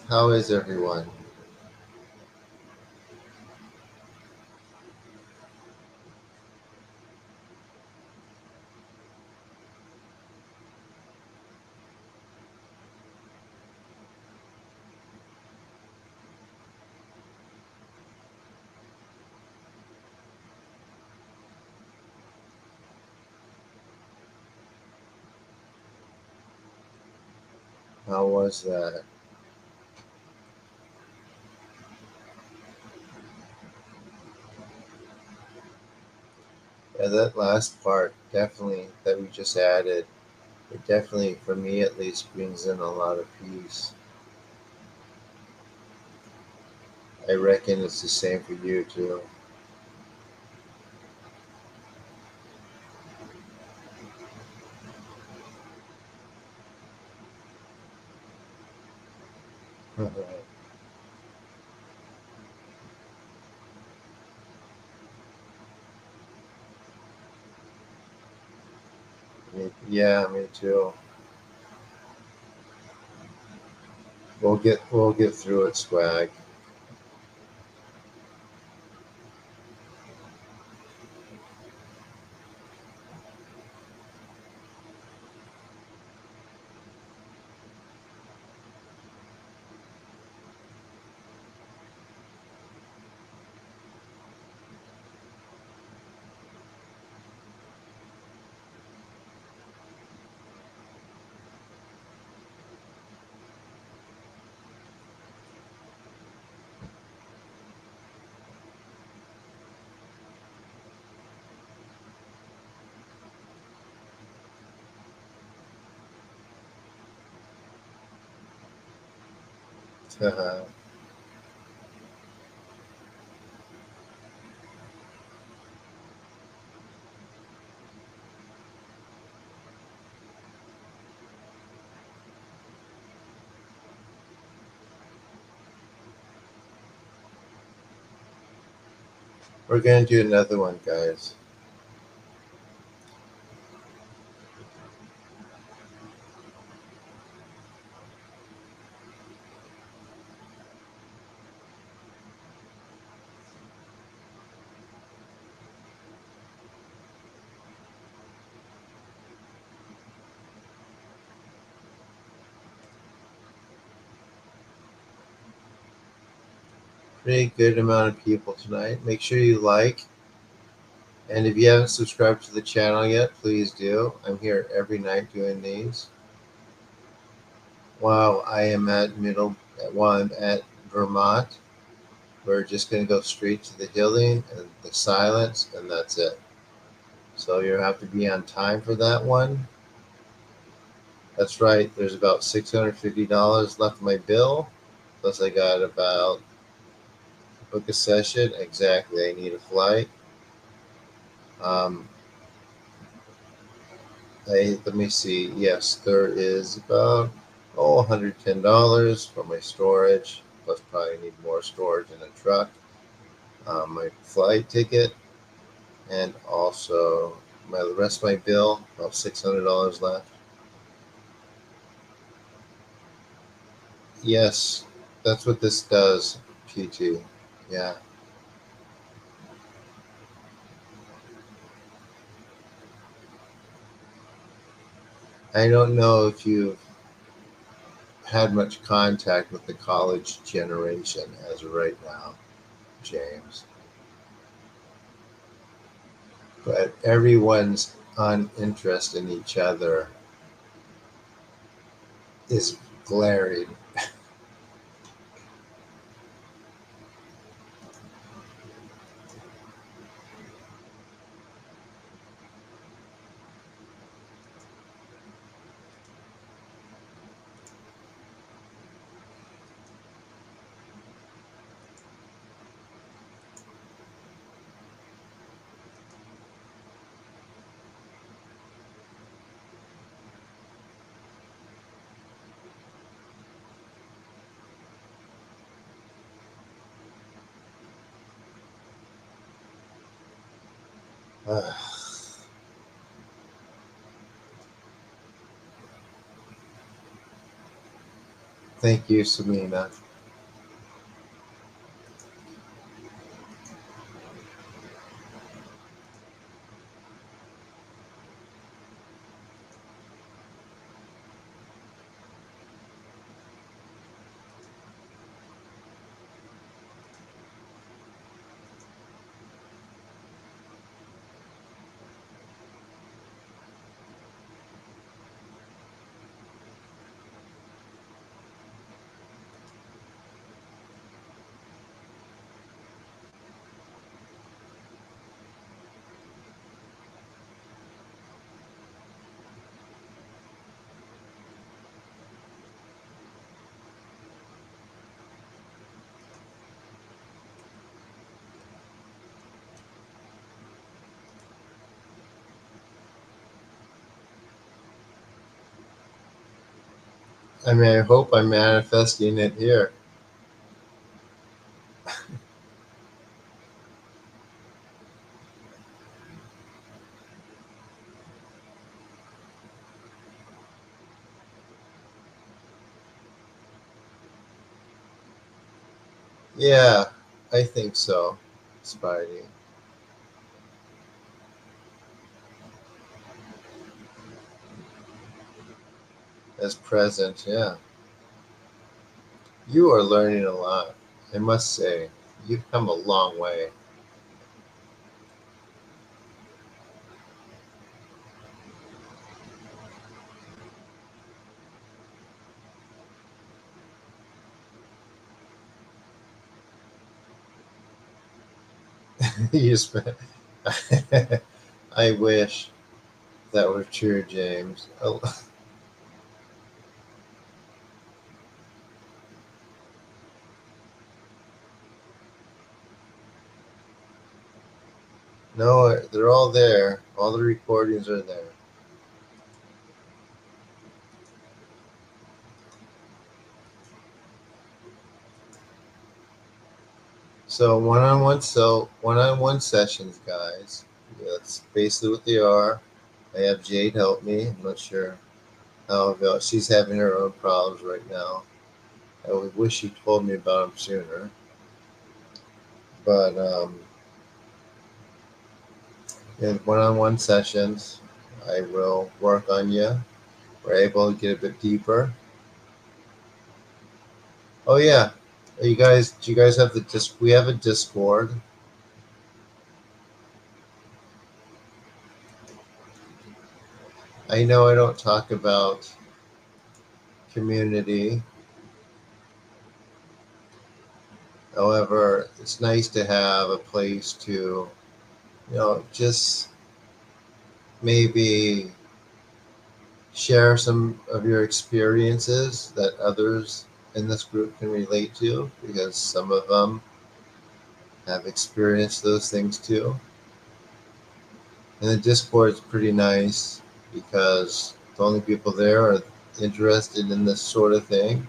How is everyone? How was that? Yeah, that last part definitely that we just added, it definitely, for me at least, brings in a lot of peace. I reckon it's the same for you too. Yeah, me too. We'll get through it, swag. We're gonna do another one, guys. Pretty good amount of people tonight. Make sure you like, and if you haven't subscribed to the channel yet, please do. I'm here every night doing these. While I am at while I'm at Vermont, we're just gonna go straight to the healing and the silence, and that's it. So you have to be on time for that one. That's right. There's about $650 left of my bill. Plus, I got about book a session. Exactly. I need a flight. Um, let me see. Yes, there is about $110 for my storage. Plus, probably need more storage in a truck. My flight ticket, and also the rest of my bill. About $600 left. Yes, that's what this does. PT. Yeah. I don't know if you've had much contact with the college generation as of right now, James, but everyone's uninterest in each other is glaring. Thank you, Samina. I mean, I hope I'm manifesting it here. Yeah, I think so, Spidey. As present, yeah. You are learning a lot. I must say, you've come a long way. You spent. I wish that were true, James. Oh, no, they're all there. All the recordings are there. So one-on-one sessions, guys. That's basically what they are. I have Jade help me. I'm not sure how about she's having her own problems right now. I would wish she told me about them sooner. But in one-on-one sessions, I will work on you. We're able to get a bit deeper. Oh yeah, you guys, do you guys have the disc? We have a Discord. I know I don't talk about community. However, it's nice to have a place to, just maybe share some of your experiences that others in this group can relate to because some of them have experienced those things too. And the Discord is pretty nice because the only people there are interested in this sort of thing.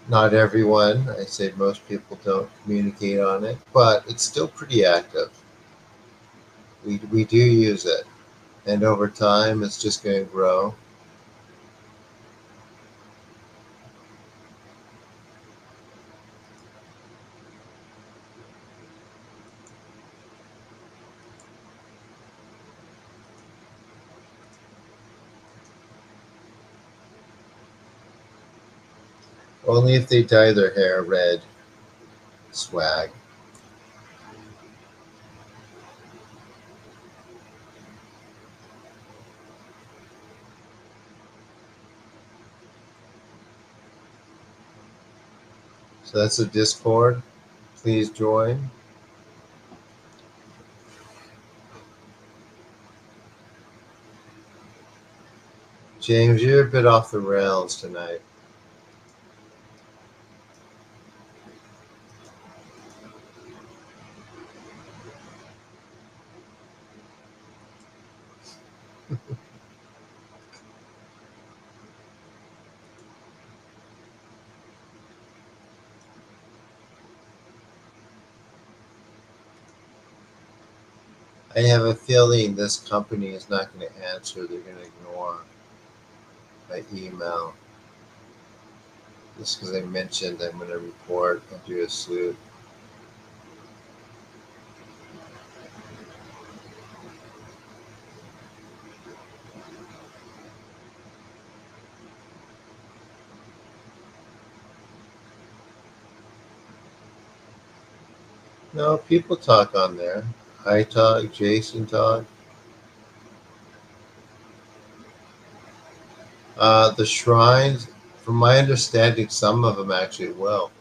Not everyone, I say most people don't communicate on it, but it's still pretty active. We do use it, and over time, it's just going to grow. Only if they dye their hair red. Swag. So that's the Discord. Please join. James, you're a bit off the rails tonight. I have a feeling this company is not going to answer. They're going to ignore my email. Just because I mentioned I'm going to report and do a suit. No, people talk on there. I talk, Jason talk. The shrines, from my understanding, some of them actually will,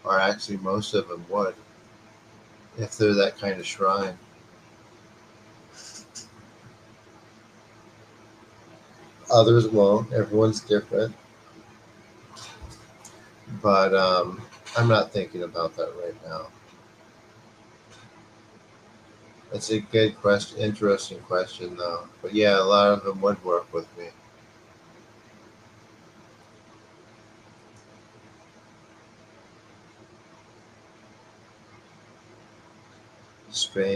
or actually most of them would, if they're that kind of shrine. Others won't. Everyone's different. But I'm not thinking about that right now. It's a good question, interesting question, though. But yeah, a lot of them would work with me.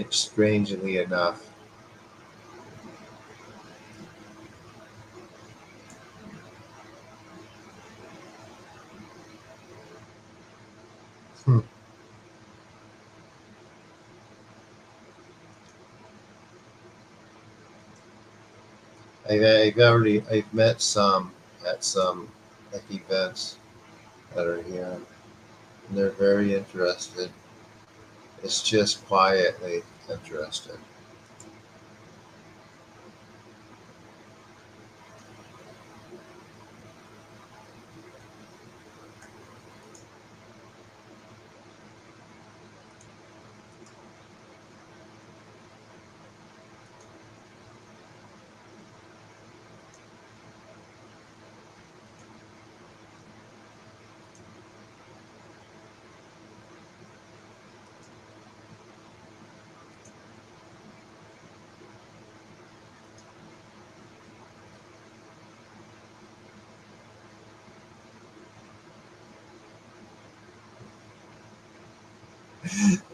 Strangely enough. Hmm. I've met some at some like events that are here, and they're very interested. It's just quietly interested.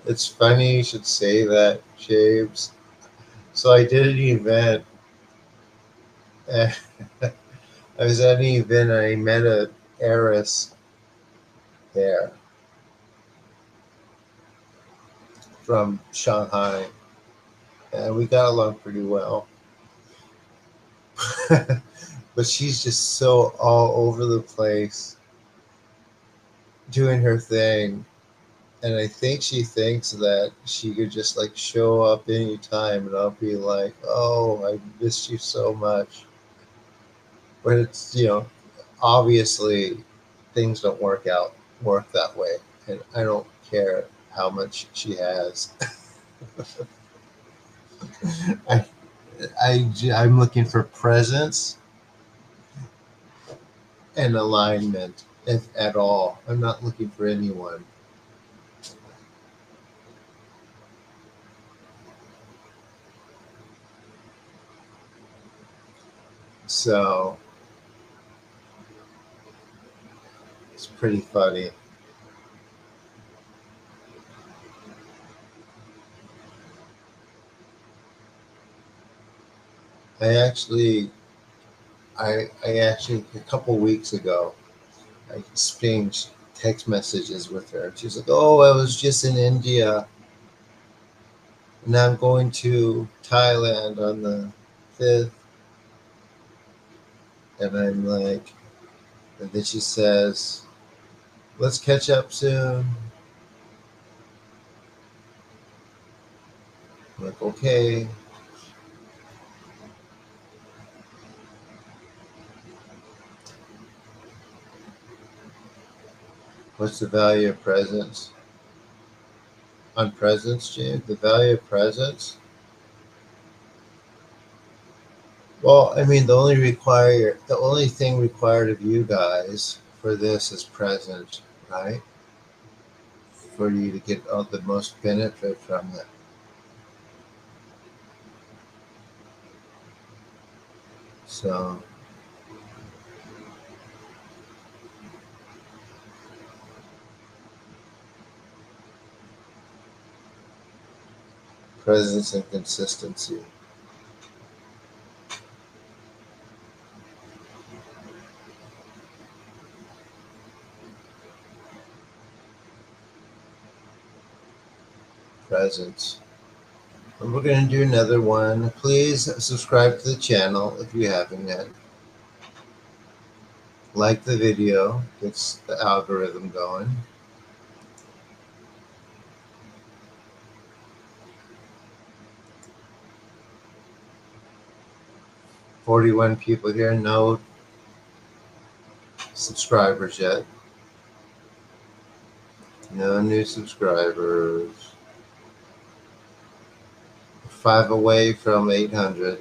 It's funny you should say that, James. So I did an event. I was at an event and I met a heiress there from Shanghai, and we got along pretty well. But she's just so all over the place doing her thing. And I think she thinks that she could just like show up anytime and I'll be like, oh, I missed you so much. But it's, obviously things don't work that way. And I don't care how much she has. I, I'm looking for presence and alignment, if at all. I'm not looking for anyone. So it's pretty funny. I actually, I actually a couple weeks ago, I exchanged text messages with her. She's like, "Oh, I was just in India, and now I'm going to Thailand on the 5th." And I'm like, and then she says, "Let's catch up soon." I'm like, "Okay." What's the value of presence? On presence, James, the value of presence. Well, I mean, the only thing required of you guys for this is presence, right? For you to get all the most benefit from it. So presence and consistency. presence. And we're going to do another one. Please subscribe to the channel if you haven't yet. Like the video, gets the algorithm going. $41 people here, no subscribers yet. No new subscribers. 5 away from 800.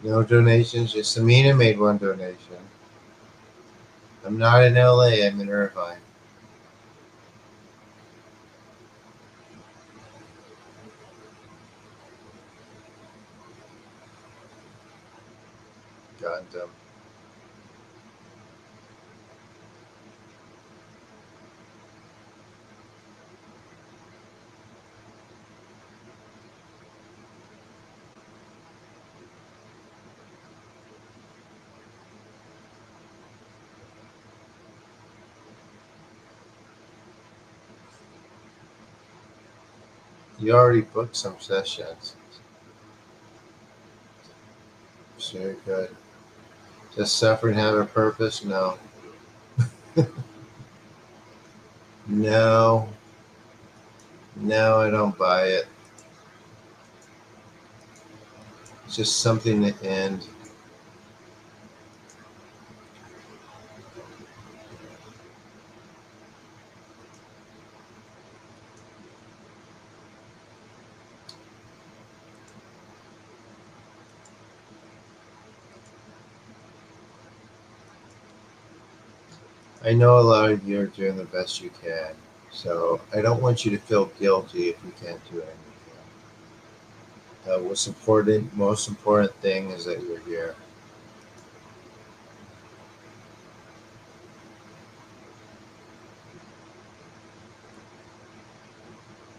No donations, just Amina made one donation. I'm not in LA, I'm in Irvine. Gundam. You already booked some sessions. Very good. Does suffering have a purpose? No. No. No, I don't buy it. It's just something to end. I know a lot of you are doing the best you can, so I don't want you to feel guilty if you can't do anything. Most important thing is that you're here.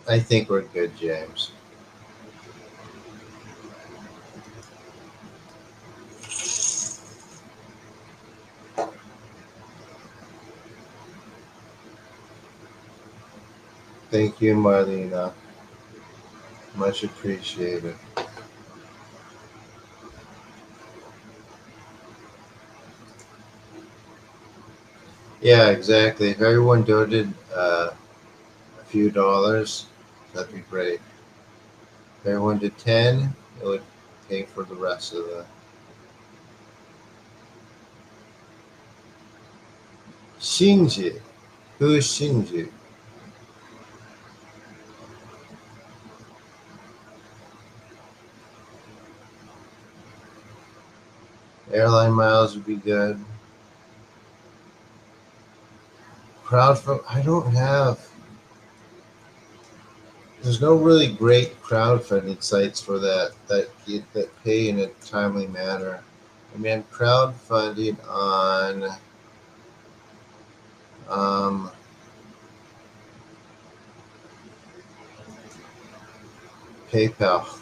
I think we're good, James. Thank you, Marlena. Much appreciated. Yeah, exactly. If everyone donated a few dollars, that'd be great. If everyone did 10, it would pay for the rest of the. Shinji. Who is Shinji? Airline miles would be good. Crowdfund. I don't have. There's no really great crowdfunding sites for that pay in a timely manner. I mean, I'm crowdfunding on um, PayPal.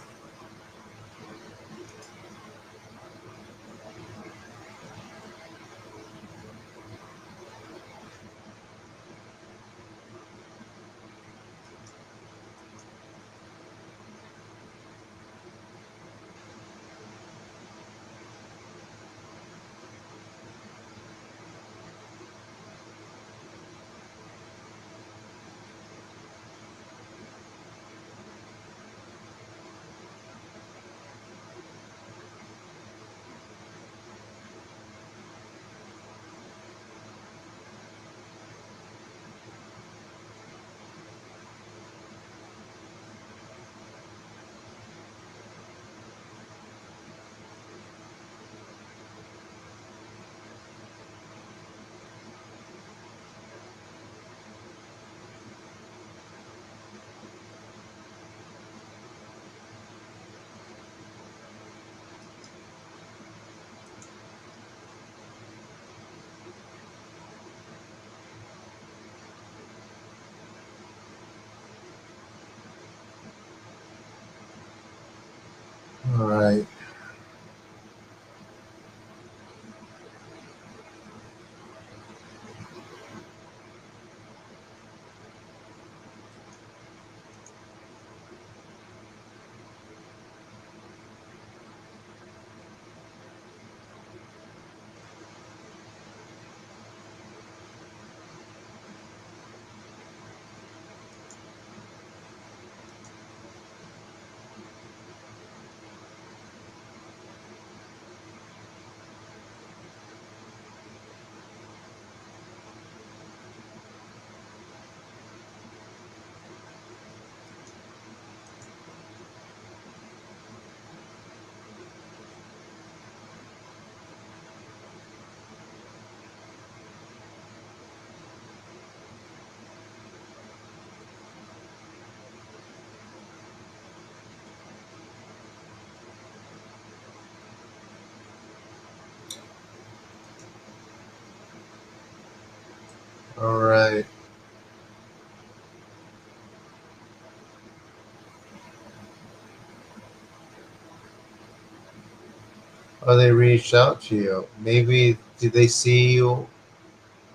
Oh, they reached out to you. Maybe did they see you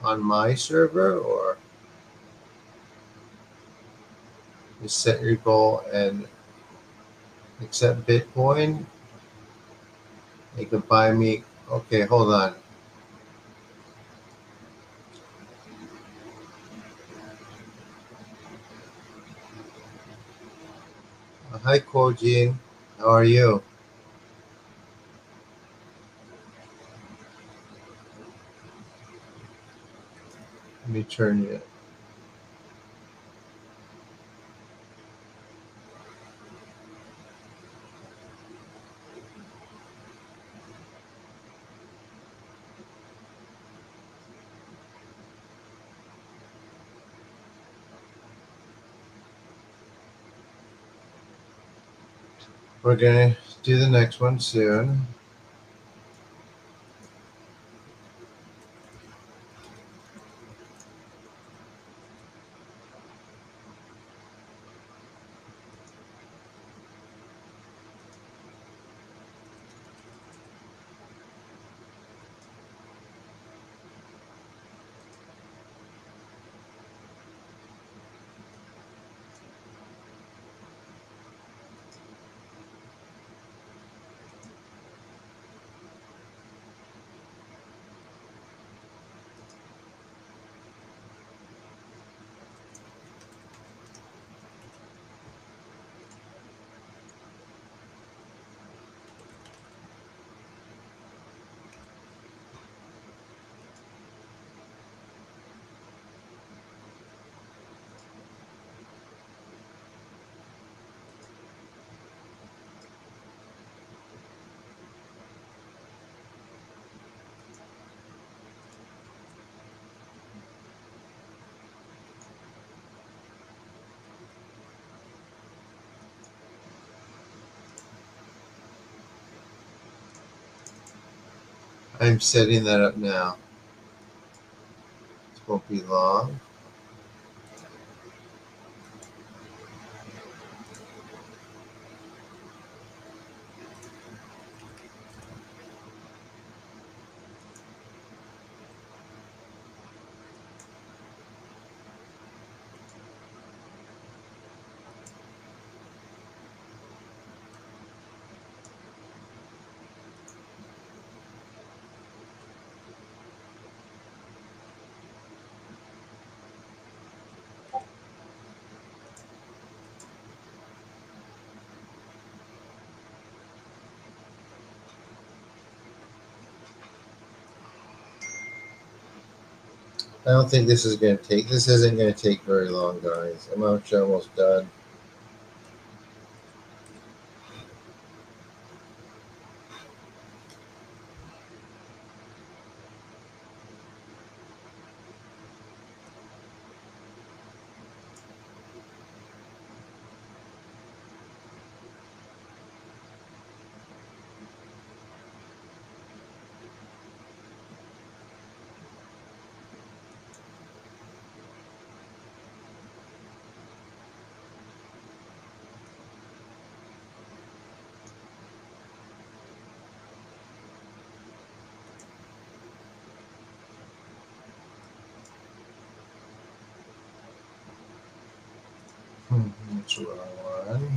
on my server, or you set your goal and accept Bitcoin? You can buy me. Okay, hold on. Hi, Kojin. How are you? Let me turn you. We're gonna do the next one soon. I'm setting that up now. It won't be long. I don't think this is gonna take. This isn't gonna take very long, guys. I'm actually almost done. That's what I want.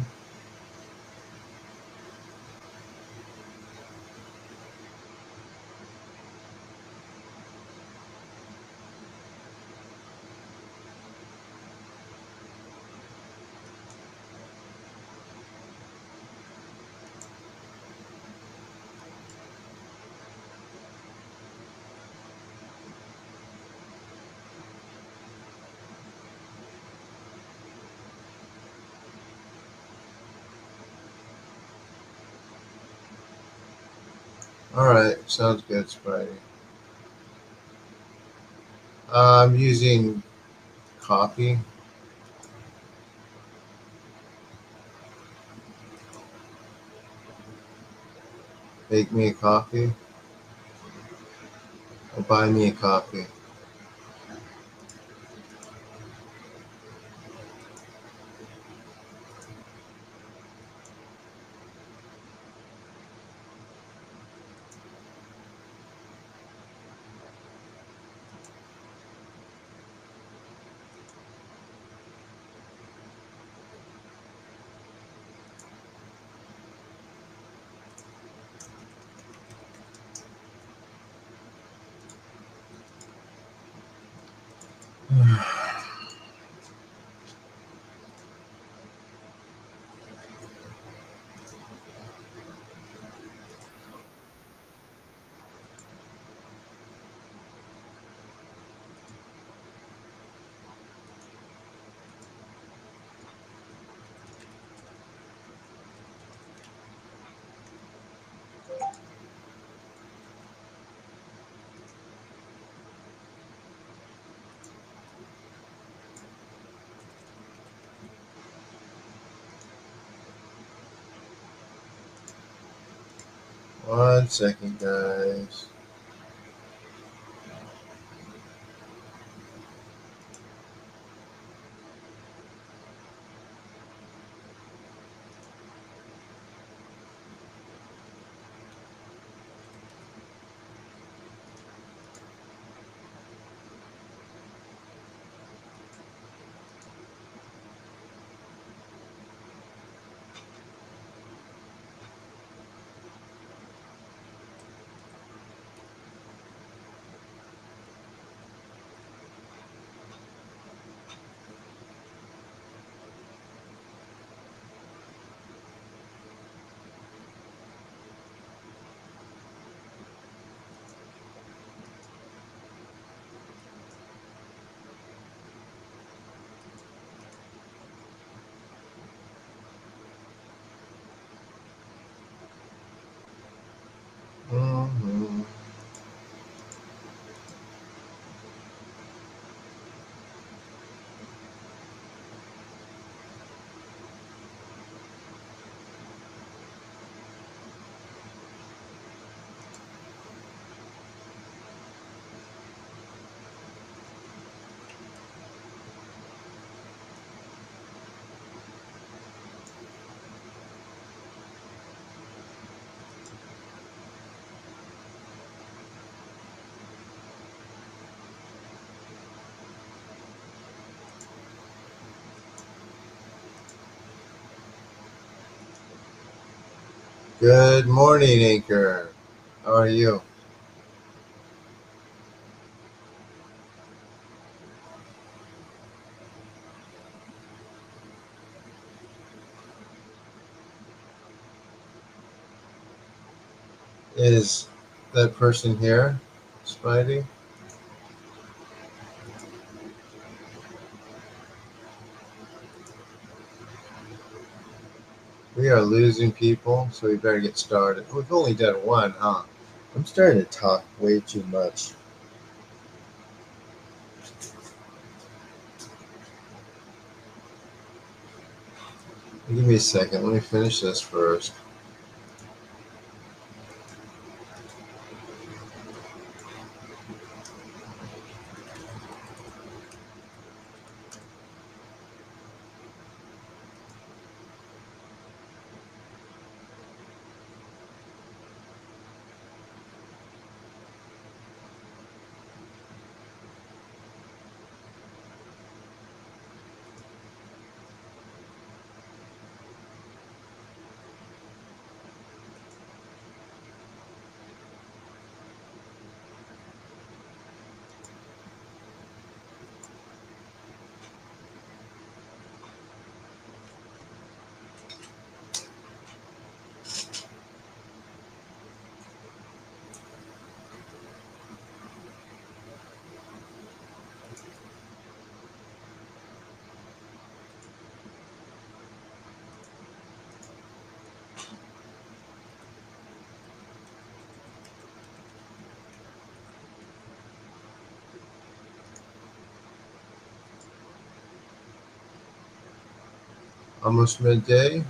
All right, sounds good, Spidey. I'm using coffee. Make me a coffee or buy me a coffee. One second, guys. Mm-hmm. Good morning, Anchor. How are you? Is that person here, Spidey? We are losing people, so we better get started. We've only done one, huh? I'm starting to talk way too much. Give me a second. Let me finish this first. Almost midday.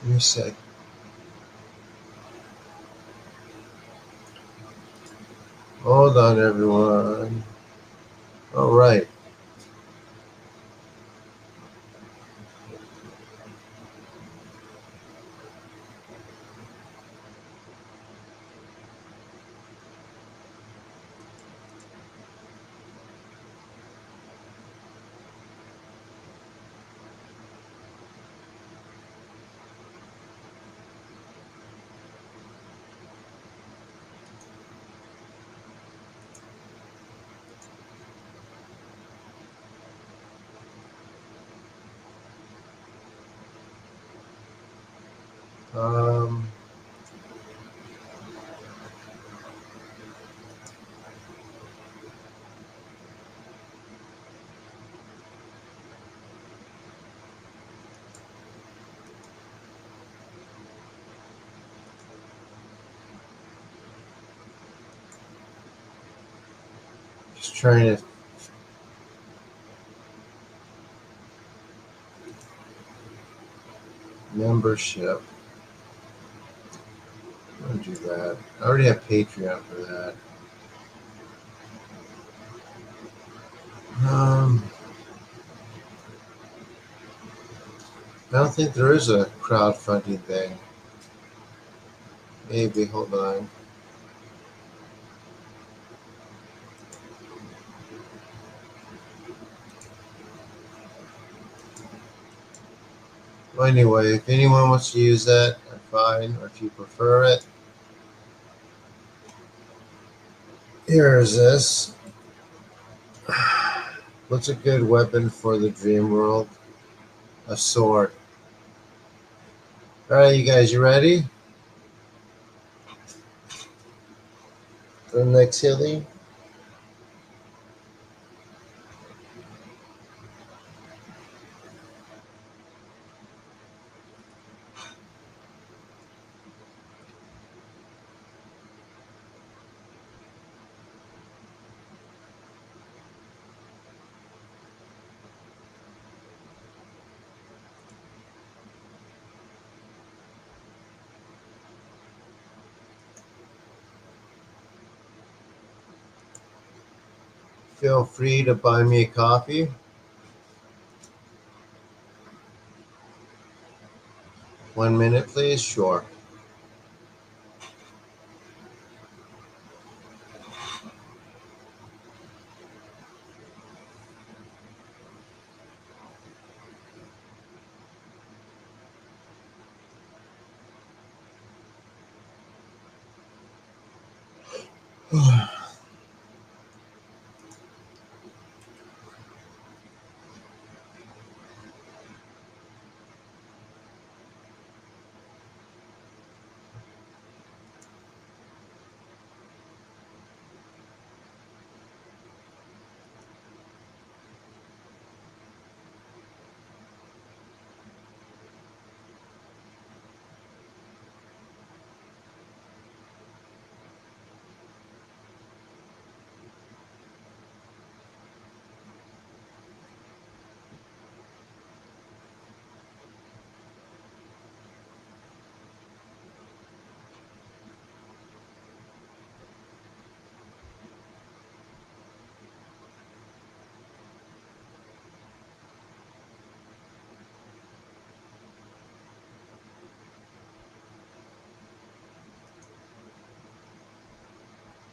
Give me a sec. Hold on, everyone. All right. Um, just trying to membership. I'll do that. I already have Patreon for that. I don't think there is a crowdfunding thing. Maybe, hold on. Well, anyway, if anyone wants to use that, I'm fine. Or if you prefer it, here is this. What's a good weapon for the dream world? A sword. All right, you guys, you ready for the next healing? Feel free to buy me a coffee. 1 minute, please. Sure.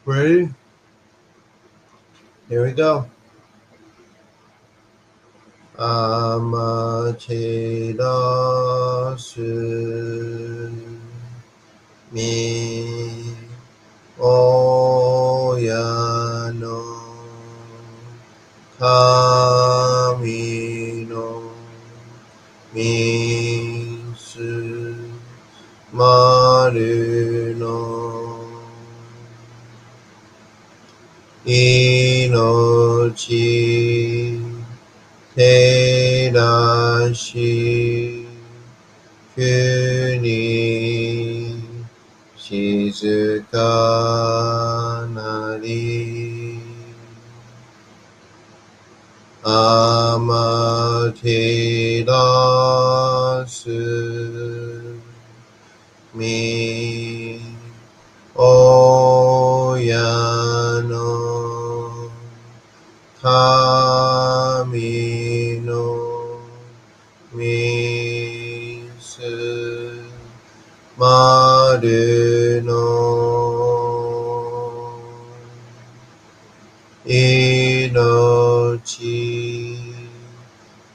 Ready? Here we go. Amaterasu mi oyano kami no misu maru no inochi terashi kuni shizuka nari amaterasu み親の神のみすまるの命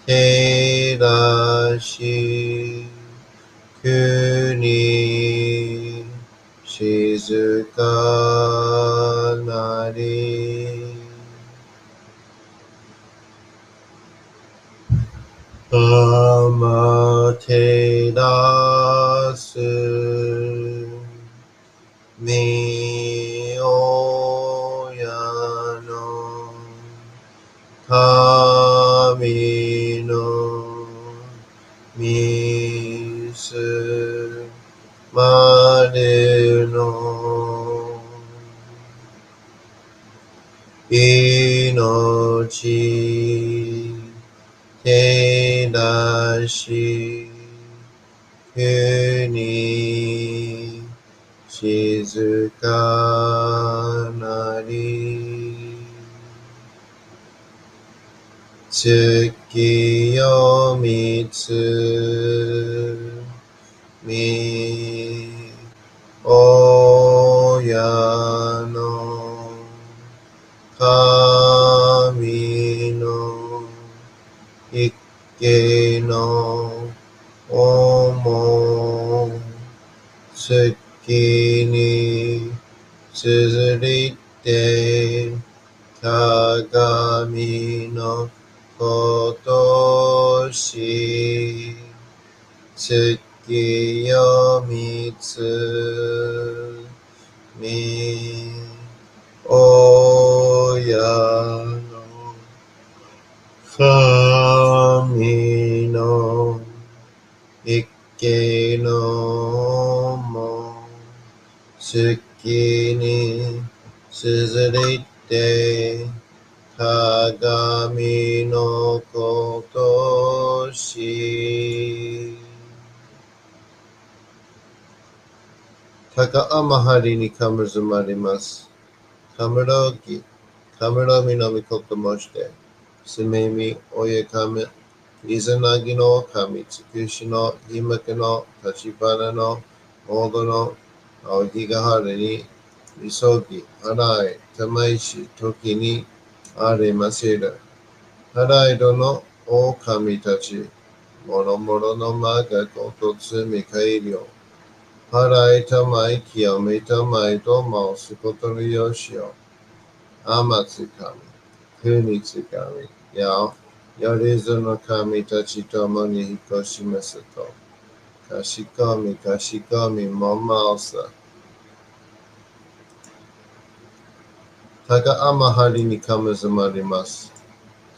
照らし国静かなりあてらすみ親の神のみすまれの命照らし国静かなり月よみつみ親の神の一家の思う月に綴りて鏡のことし月よみつみ親の神の一家のも月に綴りて鏡のことし高天張にかむずまります。かむろき、かむろみのみこともして、すめみ、おえかむ、いざなぎの神、つくしの、ひまけの、立ち花の、モードの、青ひがはるに、みそぎ、はらい、たまいし、時に、ありませる。はらいどの、お神たち、もろもろのまがことつみかいりょう。はらいたまいきよめたまいと申すことのよしよ。あまつかみ、くにつかみ、やよりぞの神たちともに引っ越しますと。かしこみかしこみもまおさ。高天張にかむずまります。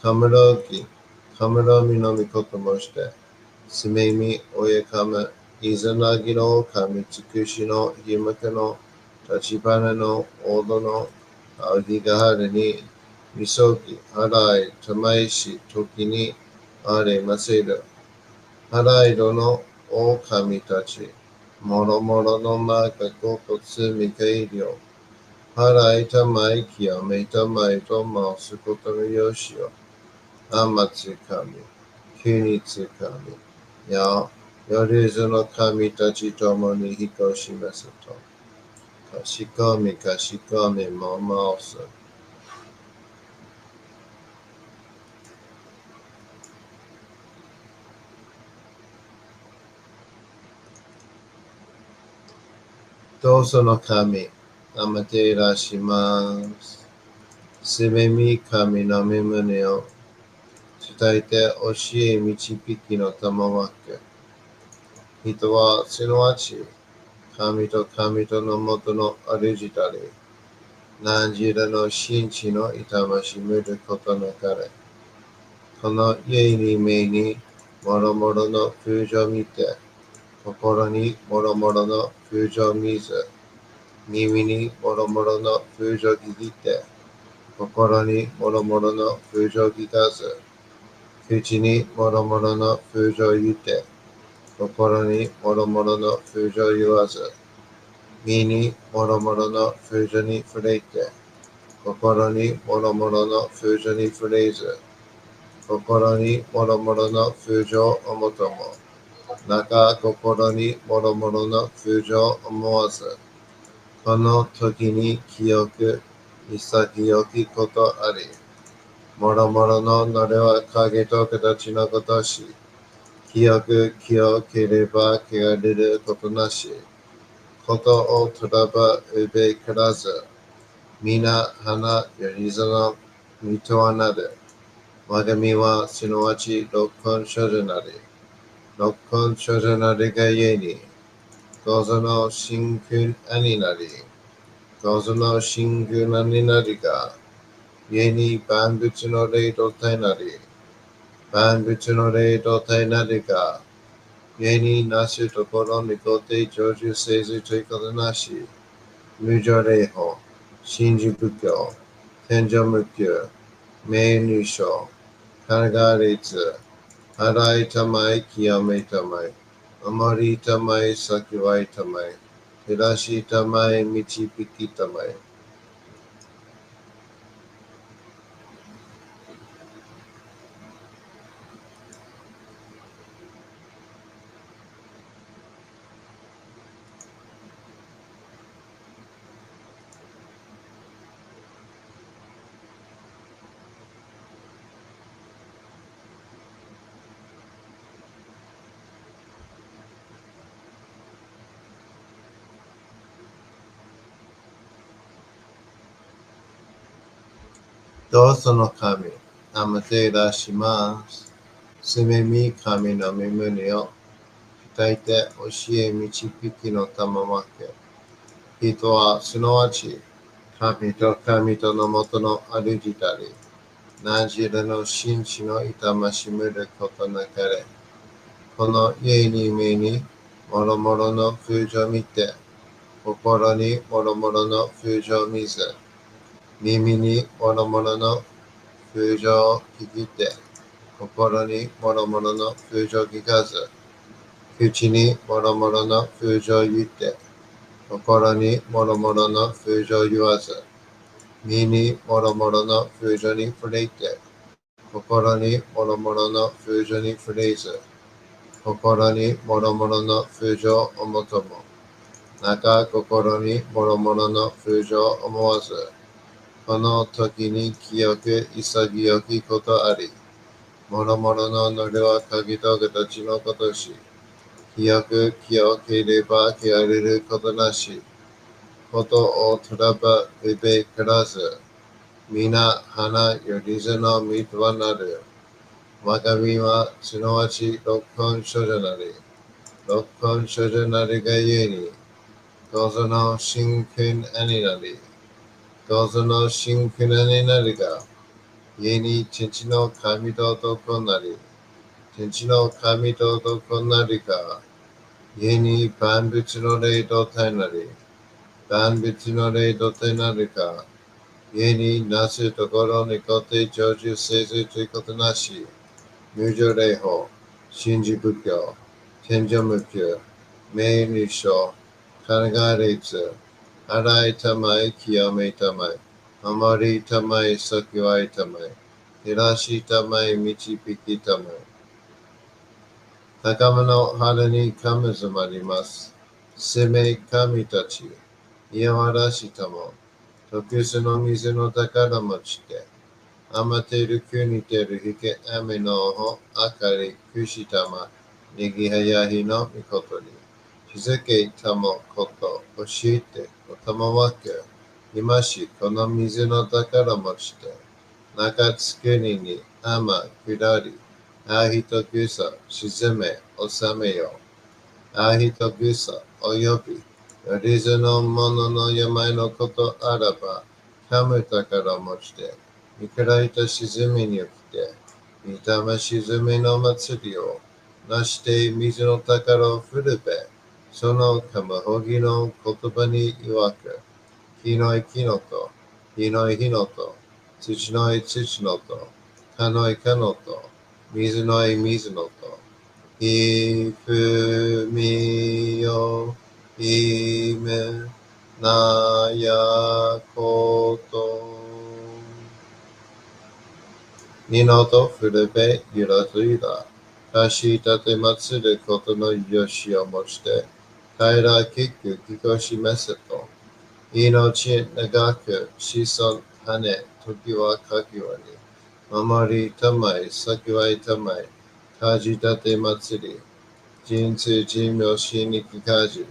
かむろき、かむろみのみこともして、すめみ、おえかむ、いざなぎの神つくしのひまけの立ち花のおどの青ひがはるにみそぎ、はらい、たまいし、時にあれませる。はらいどのお神たち、もろもろのまがごとつみかいりょう。はらいたまいきよめたまいと申すことのよしよ。あまつかみ、きにつかみ、やよりぞの神たちともに引っ越しますと。かしこみかしこみもまおす。どうぞの神、あまていらします。すべみ神の身胸を伝えて教え導きの賜わけ。人はすなわち神と神とのもとの主たり、何時らの神地の痛ましめることなかれ。この家に目にもろもろの空情を見て、心にもろもろの空情を見ず、耳にもろもろの空情を聞いて、心にもろもろの空情を聞かず、口にもろもろの空情を言って、心にもろもろの風情言わず、身にもろもろの風情に触れて、心にもろもろの風情に触れず、心にもろもろの風情をもとも、中心にもろもろの風情を思わず、この時に清く潔きことあり、もろもろののれは影と形のことし、清く清ければ汚れることなし、ことをとらばうべからず、皆花よりぞのみとはなる。我が身はすなわち六根所女なり。六根所女なりがゆえに、ごぞの真空兄なり。ごぞの真空兄なりが、ゆえに万物の霊道体なり。万物の霊道体なりが、ゆえになすところにごて成就せずということなし。無常霊法、真珠仏教、天上無休、名入賞、考え率、洗いたまい、清めたまい、守りたまい、先はいたまい、照らしたまい、導きたまい。どうぞの神、あまていらします。すめみ神の身胸を、鍛えて教え導きの玉わけ。人はすなわち、神と神とのもとの主たり、何時らの真摯の痛ましむることなかれ。この家に目に、もろもろの風情見て、心にもろもろの風情見ず、耳にもろもろの風情を聞きて、心にもろもろの風情聞かず、口にもろもろの風情言って、心にもろもろの風情言わず、身にもろもろの風情に触れて、心にもろもろの風情に触れず、心にもろもろの風情をもとも、中心にもろもろの風情を思わず、この時に清く潔きことあり、もろもろののれは鍵と形のことし、清く清ければ汚れることなし、ことをとらばうべからず、皆花よりずのみとはなる。我が身はすなわち六根所女なり。六根所女なりがゆえに、どうぞの真空兄なり。どうぞの真空兄なりが、ゆえに天地の神と男なり。天地の神と男なりが、ゆえに万物の霊道体なり。万物の霊道体なりが、ゆえになすところにこて成就せずということなし。無常霊法、真珠仏教、天上無休、名入賞、考え率、洗いたまい、清めたまい、守りたまい、先はいたまい、照らしたまい、導きたまい。高間の春に神ずまります。せめ神たち、嫌わらしたも、特殊の水の宝持ちて、余っている国てるひけ雨のほあかりくしたまにぎはやひのみことに日付たもこと教えておたまわけ今しこの水の宝持ちて中つくにに雨下りあひとぐさ沈め収めよあひとぐさおよびよりずのものの病のことあらばかむ宝持ちて見からいた沈みに起きて、見たま沈みの祭りをなして水の宝を振るべ、そのかまほぎの言葉に曰く、火のい木のと、火のい火のと、土のい土のと、かのいかのと、水のい水のと、いふみよいめなやこと二のとふるべゆらずいだ。たしたてまつることのよしをもちて、たいらきくきこしめせと。命長く子孫羽、時はかきわに。守りたまい、咲わいたまい。たじたてまつり。人生人命死にきかじ。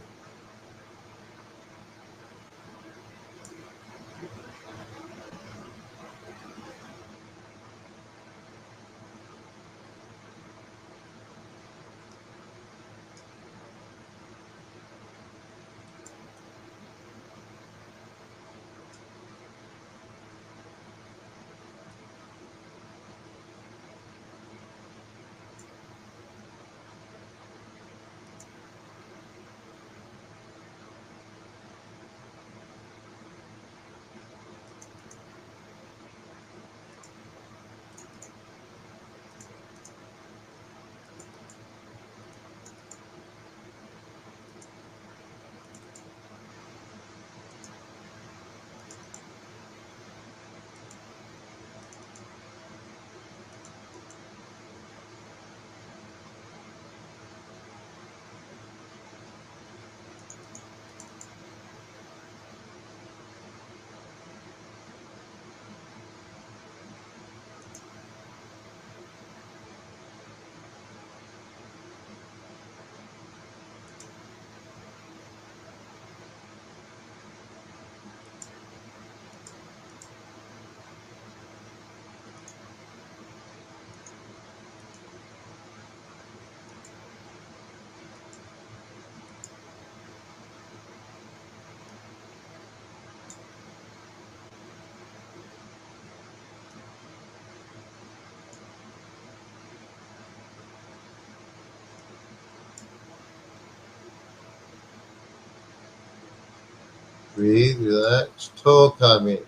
Breathe, relax, とかみ、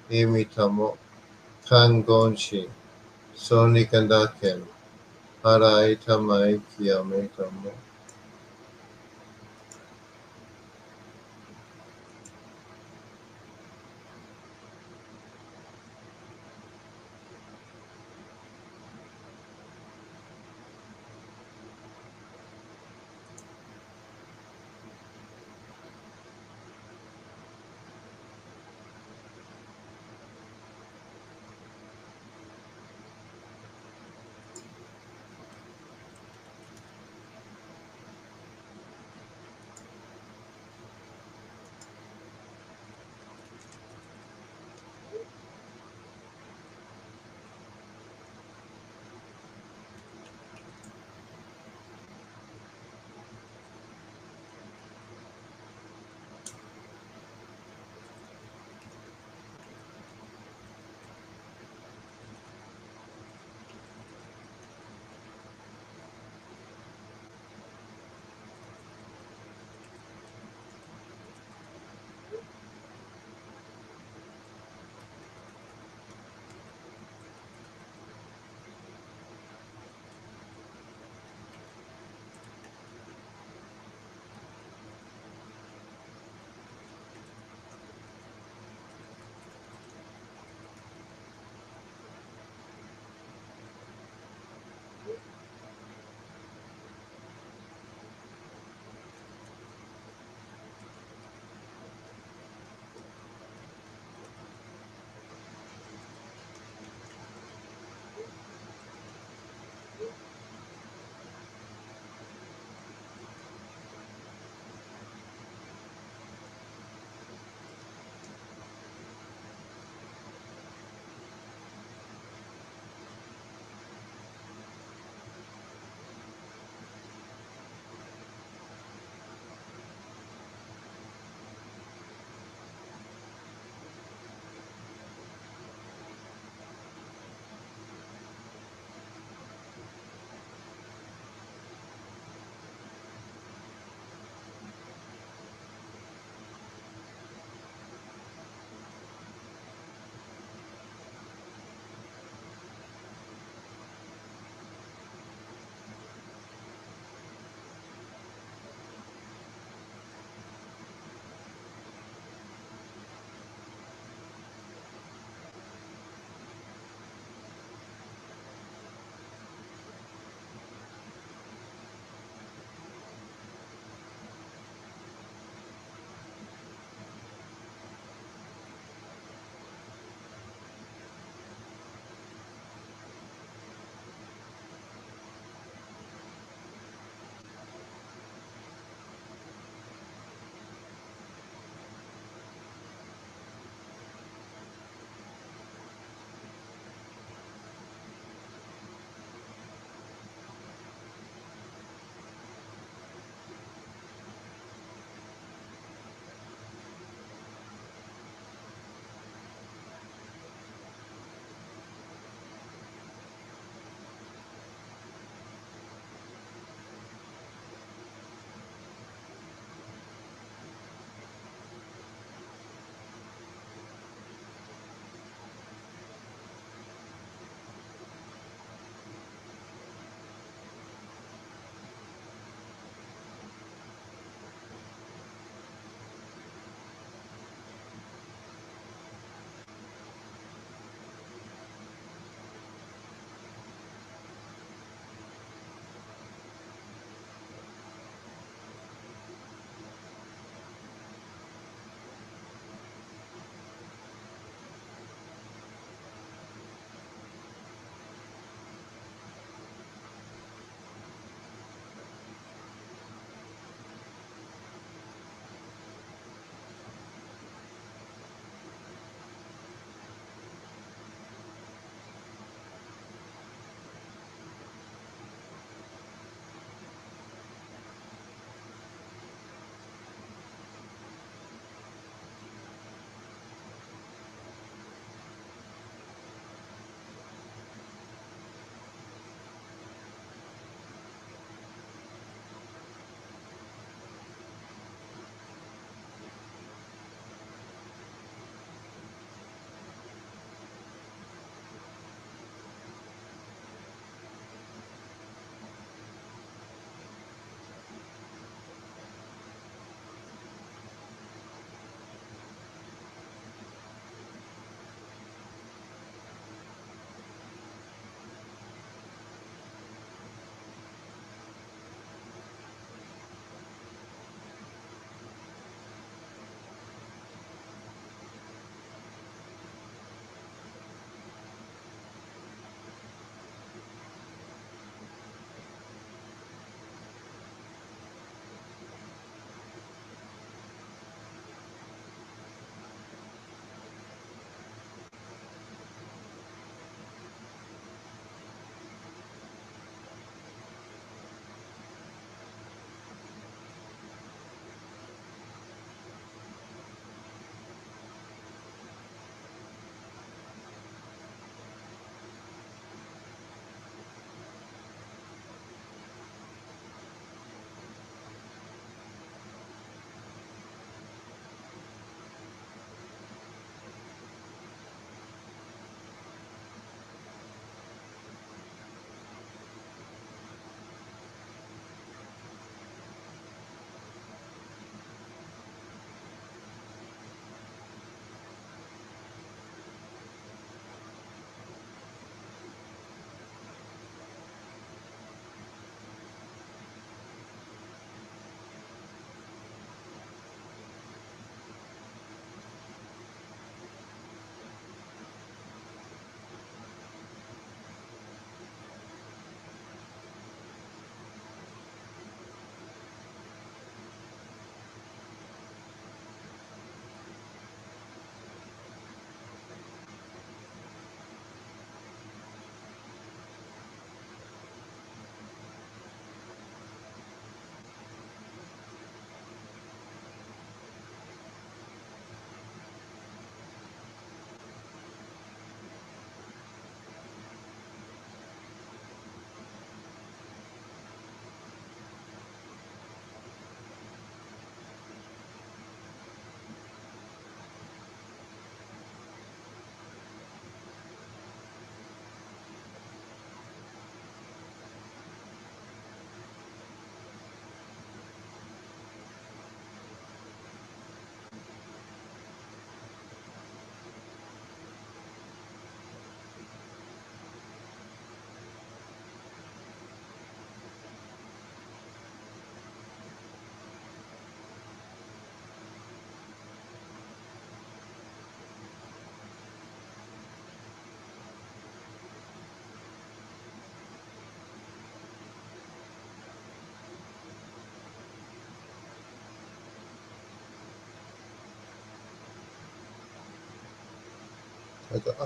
意味とも、看言し、そうにかんだけん、払いたまい、清めとも。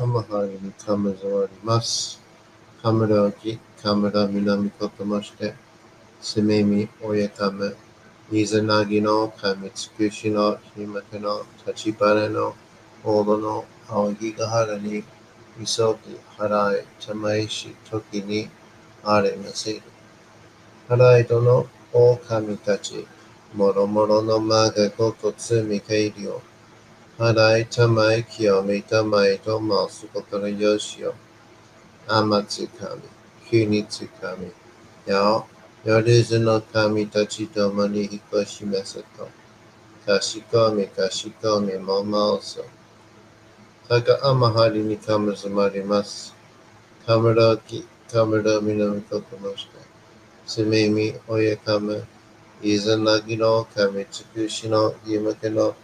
Amahari ni kamazawarimasu. Kamura ki kamura minami kotomoshite. Sumemi oyakame. Izanagi no kamitsukushi no himake no tachibana no odo no aogigahara ni Misogi harai tamaishi toki ni aremasu. Harai dono o kamitachi. Moro moro no maga goto tsumi keiryou. Harai tamai kiyomi tamai to masu koto yoshio. Amatsukami. Kunitsukami. Yao. Yorizu no kamitachi domo ni hikoshimasu. Kashikomi kashikomi momoso. Taka amahari ni kamazumarimasu. Kamura ki kamura minami kotomoshite. Sumemi oyakame. Izanagi no kamitsukushi no himake no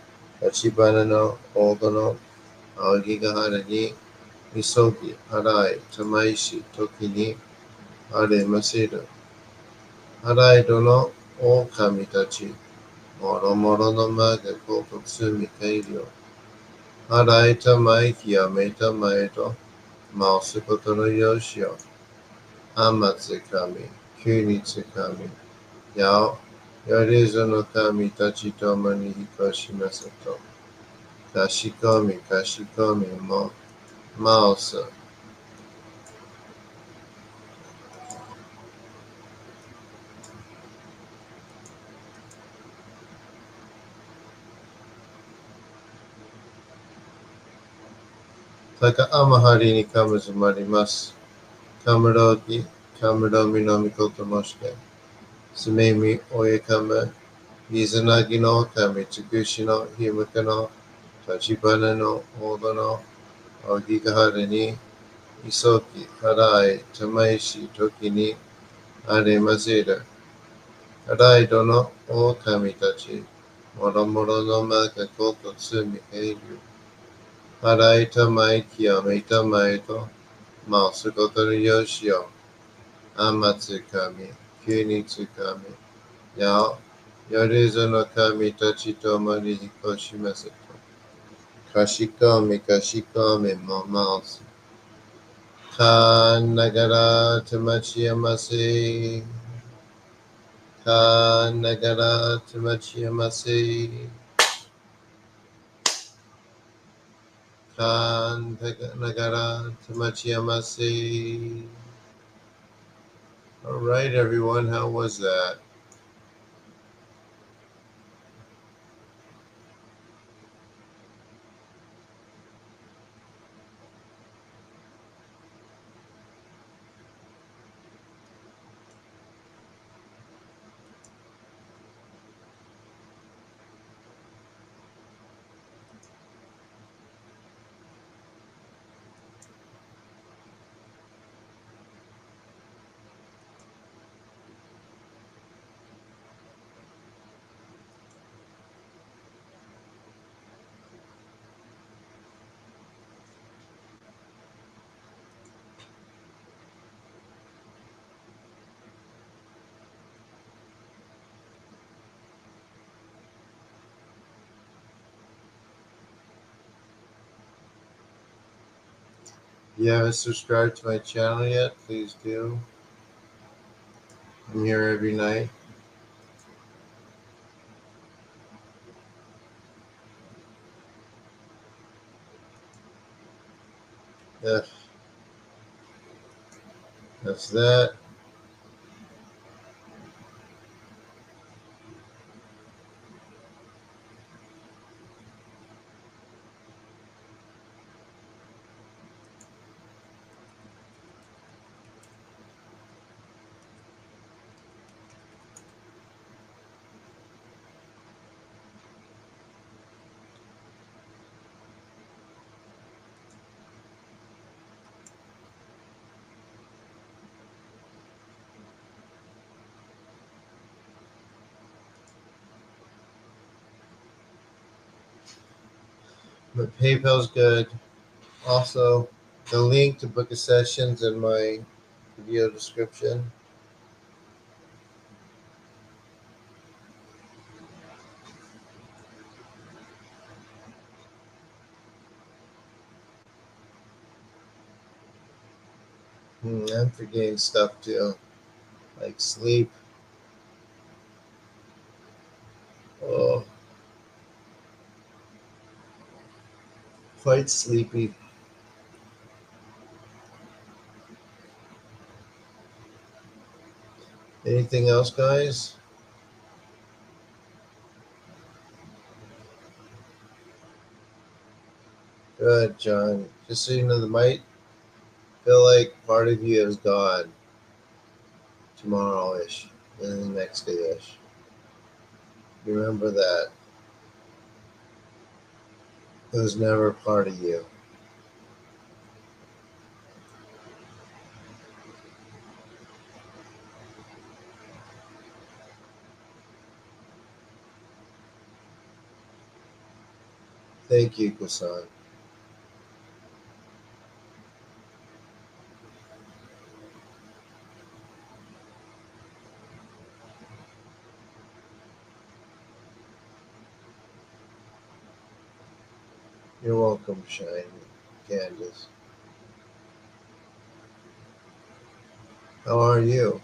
tachibana no odo no aogigahara ni Misogi harai tamaishi toki ni aremasu. Harai dono o kamitachi. Moro moro no maga koto tsumi keiryou. Harai tamai kiyame tamai to mausukoto no yoshio. Amatsukami. Kunitsukami. Yao. Yorizu no kamitachi tomo ni hikoshimasu. Kashikomi kashikomi mo maosu. Taka amahari ni kamazumarimasu. Kamuro ki kamuro minami kotomoshite. Sumemi oyakame. Izanagi no kamitsukushi no himake no tachibana no odo no aogigahara ni Isoki harai tamaishi toki ni aremasu. Harai dono o kamitachi. Moro moro no maga koto tsumi keiryou. Harai tamai kiyame tamai to mausukoto no yoshio. Amatsukami. Kunitsukami. Yao. Yorizu no kamitachi tomo ni hikoshimasu. Kashikomi kashikomi momosu. Kanagara tamachiyamase. Kanagara tamachiyamase. Kanagara tamachiyamase. All right, everyone, how was that? If you haven't subscribed to my channel yet, please do. I'm here every night. If that's that. But PayPal's good. Also, the link to book a session's in my video description. I'm forgetting stuff too, like sleep. Oh, quite sleepy. Anything else, guys? Good, John. Just so you know, the might feel like part of you is gone tomorrow-ish, and the next day-ish. Remember that. It was never part of you. Thank you, Kusan. You're welcome, Shine, Candace. How are you?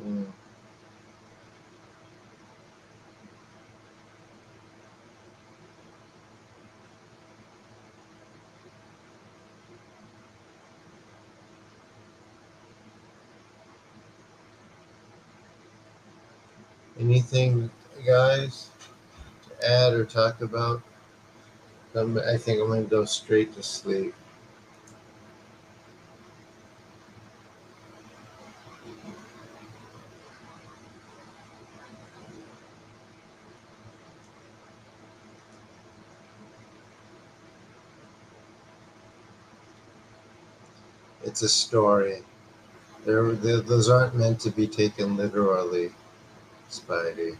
Mm. Anything, guys, to add or talk about? I think I'm going to go straight to sleep. It's a story. Those aren't meant to be taken literally, Spidey.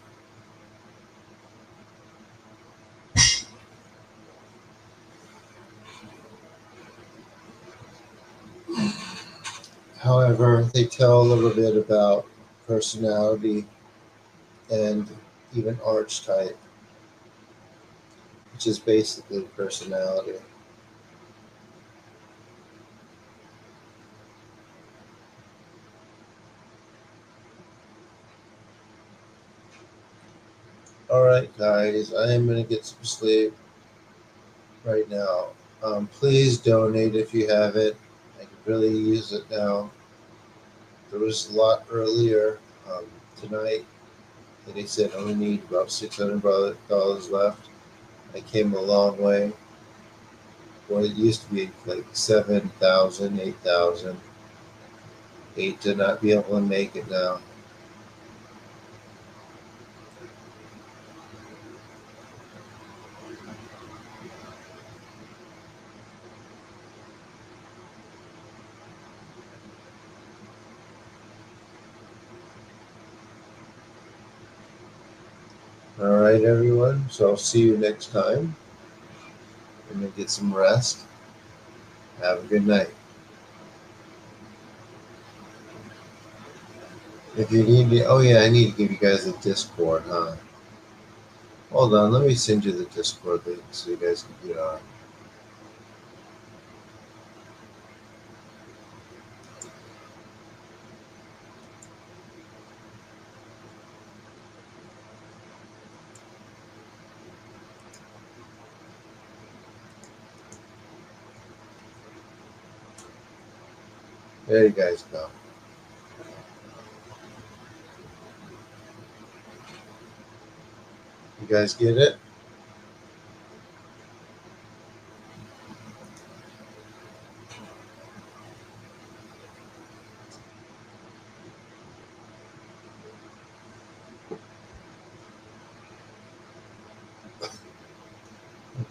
However, they tell a little bit about personality and even archetype, which is basically personality. All right, guys, I am going to get some sleep right now. Please donate if you have it. I could really use it now. There was a lot earlier tonight, and they said only need about $600 left. I came a long way. Well, it used to be like 7,000, 8,000. Hate to not be able to make it now. All right, everyone. So I'll see you next time. I'm gonna get some rest. Have a good night. If you need me, oh yeah, I need to give you guys a Discord, huh? Hold on, let me send you the Discord link so you guys can get on. There you guys go. You guys get it?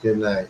Good night.